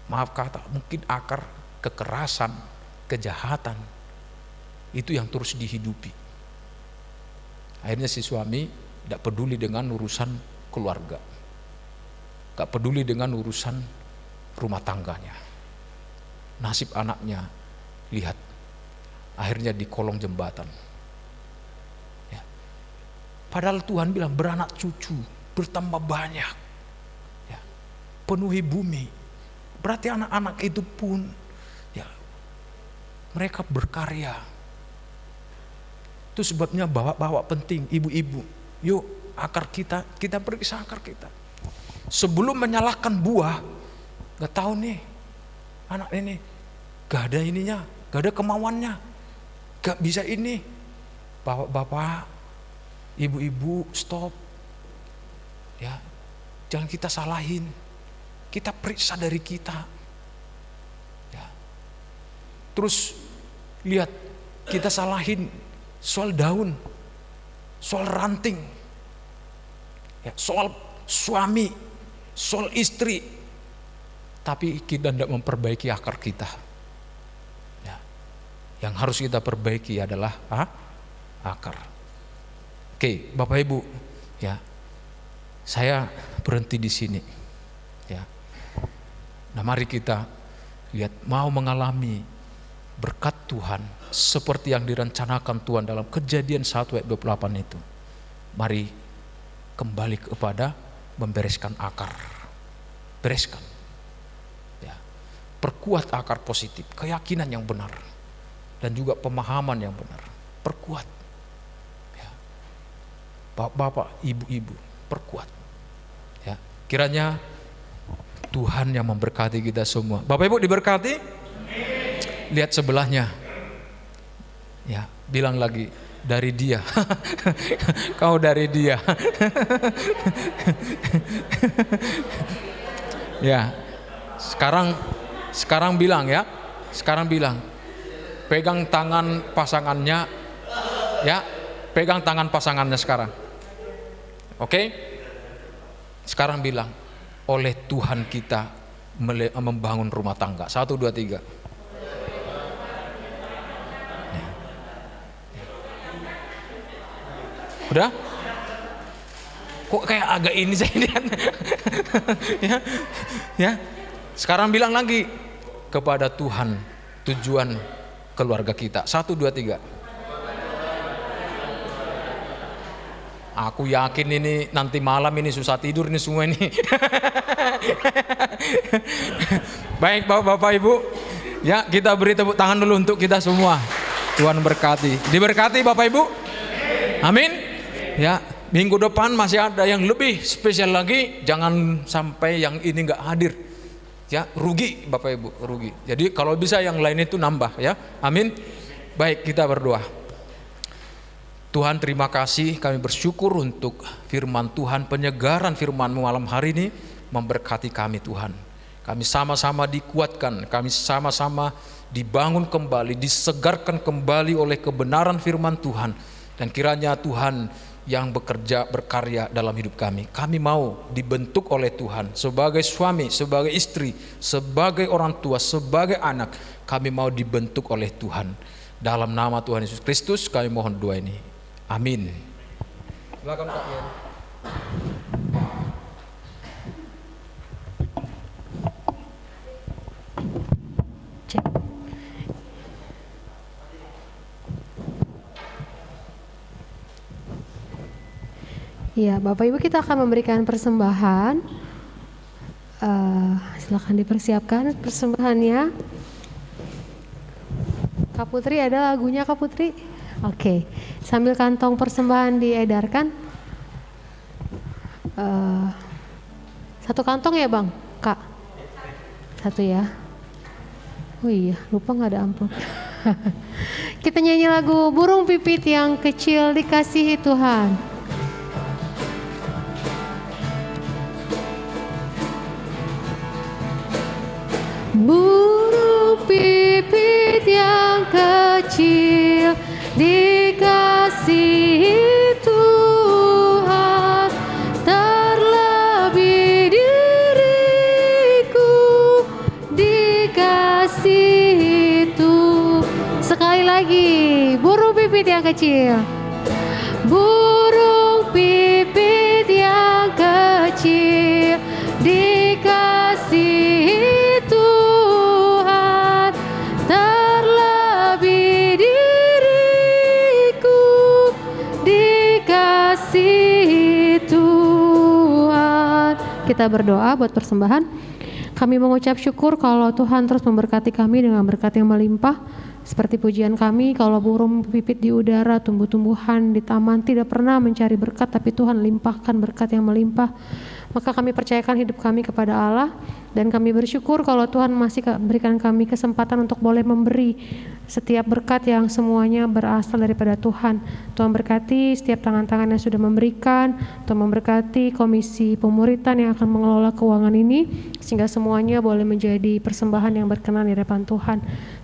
maaf kata, mungkin akar kekerasan, kejahatan, itu yang terus dihidupi. Akhirnya si suami tidak peduli dengan urusan keluarga, gak peduli dengan urusan rumah tangganya. Nasib anaknya, lihat, akhirnya di kolong jembatan. Ya. Padahal Tuhan bilang beranak cucu, bertambah banyak, ya, penuhi bumi. Berarti anak-anak itu pun, ya, mereka berkarya. Itu sebabnya bawa penting, ibu-ibu. Yuk akar kita periksa akar kita. Sebelum menyalahkan buah, gak tahu nih anak ini, gak ada ininya, gak ada kemauannya, gak bisa ini. Bapak, ibu-ibu, stop. Ya, jangan kita salahin. Kita periksa dari kita. Ya. Terus lihat, kita salahin soal daun, soal ranting, ya, soal suami, soal istri, tapi kita tidak memperbaiki akar kita. Ya. Yang harus kita perbaiki adalah akar. Oke, Bapak Ibu, ya, saya berhenti di sini. Ya. Nah, mari kita lihat, mau mengalami berkat Tuhan seperti yang direncanakan Tuhan dalam Kejadian 1 ayat 28 itu. Mari kembali kepada membereskan akar. Bereskan. Ya. Perkuat akar positif, keyakinan yang benar dan juga pemahaman yang benar. Perkuat. Ya. Bapak, ibu-ibu, perkuat. Ya. Kiranya Tuhan yang memberkati kita semua. Bapak Ibu diberkati? Lihat sebelahnya. Ya, bilang lagi, dari dia. Kau dari dia. Ya. Sekarang bilang ya. Sekarang bilang. Pegang tangan pasangannya. Ya, pegang tangan pasangannya sekarang. Oke? Sekarang bilang, oleh Tuhan kita membangun rumah tangga. 1, 2, 3. Udah? Kok kayak agak ini saya lihat. Ya. Ya. Sekarang bilang lagi kepada Tuhan tujuan keluarga kita. 1, 2, 3. Aku yakin ini nanti malam ini susah tidur ini semua ini. Baik Bapak Ibu, ya kita beri tepuk tangan dulu untuk kita semua. Tuhan berkati. Diberkati Bapak Ibu. Amin. Ya, minggu depan masih ada yang lebih spesial lagi. Jangan sampai yang ini nggak hadir. Ya, rugi Bapak Ibu, rugi. Jadi kalau bisa yang lain itu nambah ya. Amin. Baik, kita berdoa. Tuhan, terima kasih, kami bersyukur untuk firman Tuhan, penyegaran firman-Mu malam hari ini memberkati kami Tuhan. Kami sama-sama dikuatkan, kami sama-sama dibangun kembali, disegarkan kembali oleh kebenaran firman Tuhan. Dan kiranya Tuhan yang bekerja, berkarya dalam hidup kami. Kami mau dibentuk oleh Tuhan sebagai suami, sebagai istri, sebagai orang tua, sebagai anak. Kami mau dibentuk oleh Tuhan. Dalam nama Tuhan Yesus Kristus kami mohon doa ini. Amin. Silakan Kak Yen. Cek. Ya, Bapak Ibu, kita akan memberikan persembahan. Silakan dipersiapkan persembahannya. Kak Putri, ada lagunya Kak Putri? Oke, sambil kantong persembahan diedarkan. Satu kantong ya Bang, Kak? Satu ya. Oh iya, lupa nggak ada amplop. Kita nyanyi lagu Burung Pipit yang Kecil Dikasihi Tuhan. Burung pipit yang kecil dikasihi Tuhan, terlebih diriku dikasihi Tuhan. Sekali lagi, burung pipit yang kecil. Burung pipit yang kecil dikasihi Tuhan, terlebih diriku dikasihi Tuhan. Kita berdoa buat persembahan. Kami mengucap syukur kalau Tuhan terus memberkati kami dengan berkat yang melimpah. Seperti pujian kami, kalau burung pipit di udara, tumbuh-tumbuhan di taman tidak pernah mencari berkat, tapi Tuhan limpahkan berkat yang melimpah. Maka kami percayakan hidup kami kepada Allah, dan kami bersyukur kalau Tuhan masih berikan kami kesempatan untuk boleh memberi setiap berkat yang semuanya berasal daripada Tuhan. Tuhan berkati setiap tangan-tangan yang sudah memberikan, Tuhan memberkati komisi pemuritan yang akan mengelola keuangan ini, sehingga semuanya boleh menjadi persembahan yang berkenan di hadapan Tuhan.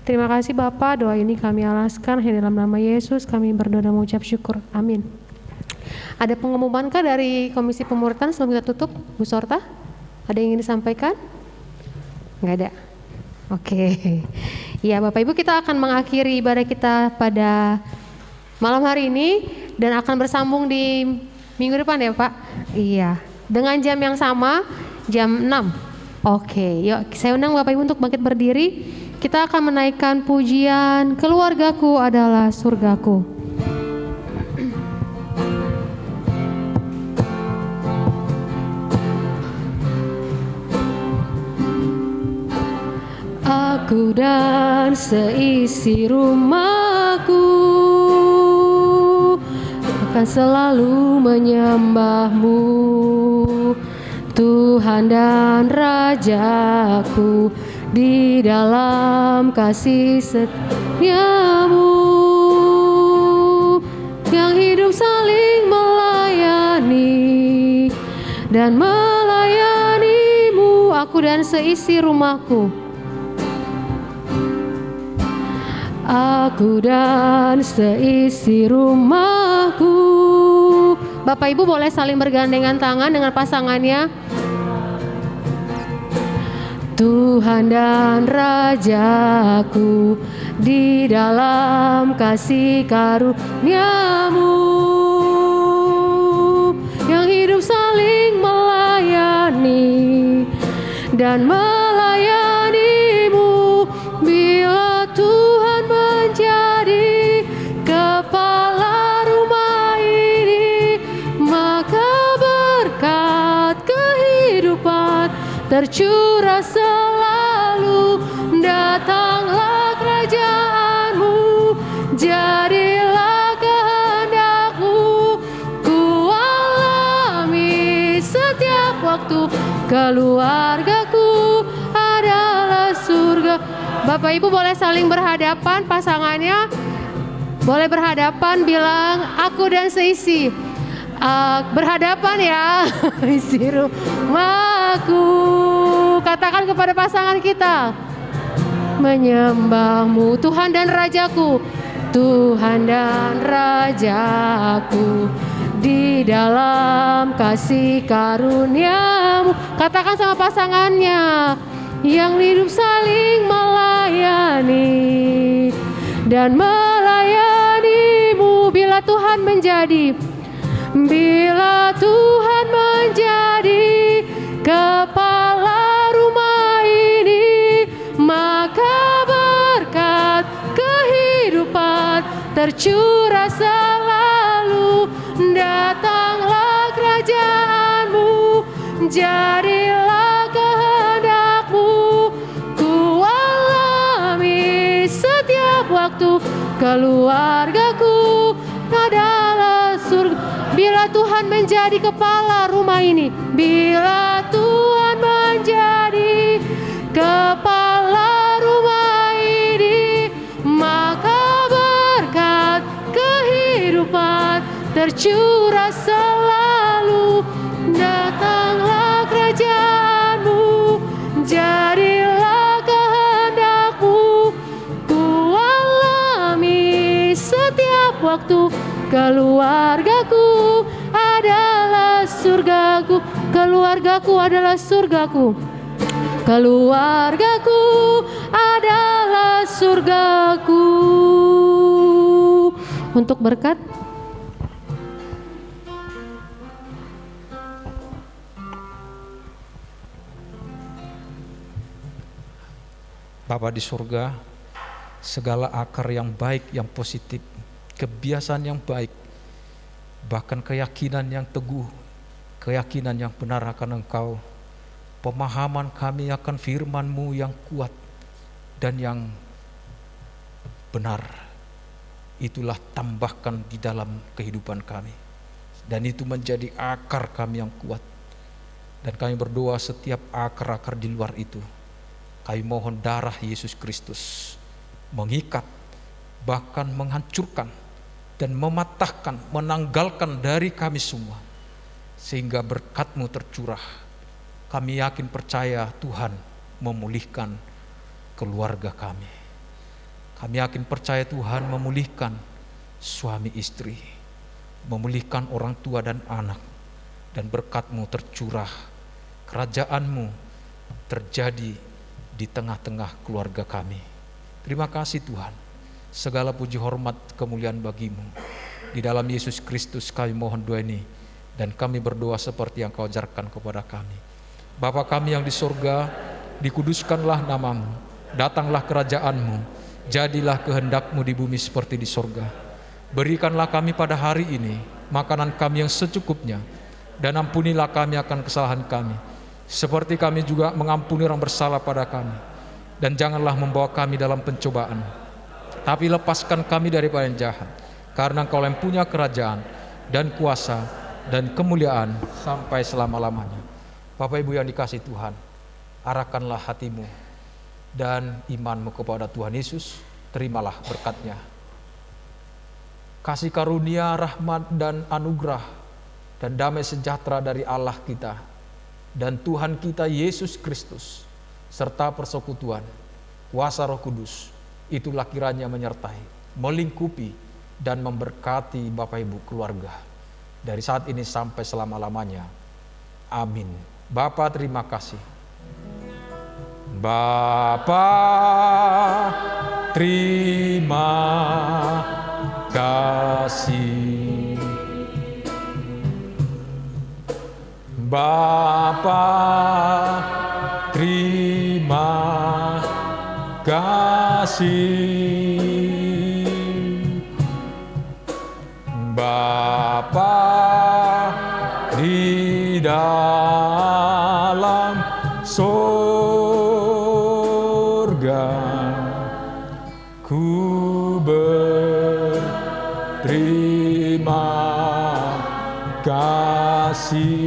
Terima kasih Bapa, doa ini kami alaskan hanya dalam nama Yesus kami berdoa dan mengucap syukur. Amin. Ada pengumumankah dari komisi pemuritan sebelum kita tutup, Bu Sorta? Ada yang ingin disampaikan? Nggak ada? Oke. Ya Bapak Ibu, kita akan mengakhiri ibadah kita pada malam hari ini dan akan bersambung di minggu depan ya Pak? Iya. Dengan jam yang sama, jam 6. Oke, yuk saya undang Bapak Ibu untuk bangkit berdiri. Kita akan menaikkan pujian Keluargaku Adalah Surgaku. Aku dan seisi rumahku akan selalu menyembah-Mu, Tuhan dan Rajaku, di dalam kasih setia-Mu yang hidup saling melayani dan melayani-Mu. Aku dan seisi rumahku, aku dan seisi rumahku. Bapak Ibu boleh saling bergandengan tangan dengan pasangannya. Tuhan dan Rajaku, di dalam kasih karunia-Mu dan melayanimu. Bila Tuhan menjadi kepala rumah ini, maka berkat kehidupan tercurah selalu. Datanglah kerajaanmu, jadilah kehendakmu. Ku alami setiap waktu, keluargaku adalah surga. Bapak Ibu boleh saling berhadapan, pasangannya boleh berhadapan, bilang aku dan seisi. Berhadapan ya, isi rumahku. Katakan kepada pasangan kita, menyembahmu Tuhan dan Rajaku, Tuhan dan Rajaku, di dalam kasih karuniamu. Katakan sama pasangannya, yang hidup saling melayani dan melayanimu. Bila Tuhan menjadi kepala rumah ini, maka berkat kehidupan tercurah selalu. Datanglah kerajaanmu, jadilah kehendakmu. Ku alami setiap waktu, keluargaku adalah surga. Bila Tuhan menjadi kepala rumah ini, bila Tuhan menjadi kepala rumah ini, maka berkat kehidupan tercurah selalu. Datanglah kerajaanmu, jadilah kehendakmu. Ku alami setiap waktu, keluargaku adalah surgaku. Keluargaku adalah surgaku. Keluargaku adalah surgaku. Untuk berkat, Bapa di surga, segala akar yang baik, yang positif, kebiasaan yang baik, bahkan keyakinan yang teguh, keyakinan yang benar akan Engkau, pemahaman kami akan firman-Mu yang kuat dan yang benar, itulah tambahkan di dalam kehidupan kami, dan itu menjadi akar kami yang kuat. Dan kami berdoa setiap akar-akar di luar itu, kami mohon darah Yesus Kristus mengikat, bahkan menghancurkan dan mematahkan, menanggalkan dari kami semua, sehingga berkat-Mu tercurah. Kami yakin percaya Tuhan memulihkan keluarga kami. Kami yakin percaya Tuhan memulihkan suami istri, memulihkan orang tua dan anak, dan berkat-Mu tercurah. Kerajaan-Mu terjadi di tengah-tengah keluarga kami. Terima kasih Tuhan. Segala puji hormat kemuliaan bagi-Mu. Di dalam Yesus Kristus kami mohon doa ini, dan kami berdoa seperti yang Kau ajarkan kepada kami. Bapa kami yang di surga, dikuduskanlah nama-Mu, datanglah kerajaan-Mu, jadilah kehendak-Mu di bumi seperti di surga. Berikanlah kami pada hari ini makanan kami yang secukupnya, dan ampunilah kami akan kesalahan kami, seperti kami juga mengampuni orang bersalah pada kami. Dan janganlah membawa kami dalam pencobaan, tapi lepaskan kami daripada yang jahat, karena Engkau yang punya kerajaan dan kuasa dan kemuliaan sampai selama-lamanya. Bapak Ibu yang dikasihi Tuhan, arahkanlah hatimu dan imanmu kepada Tuhan Yesus, terimalah berkat-Nya. Kasih karunia, rahmat dan anugerah dan damai sejahtera dari Allah kita dan Tuhan kita Yesus Kristus, serta persekutuan kuasa Roh Kudus, itulah kiranya menyertai, melingkupi dan memberkati Bapak Ibu keluarga dari saat ini sampai selama-lamanya. Amin. Bapa terima kasih. Bapa terima kasih. Bapa terima Bapa di dalam sorga, ku berterima kasih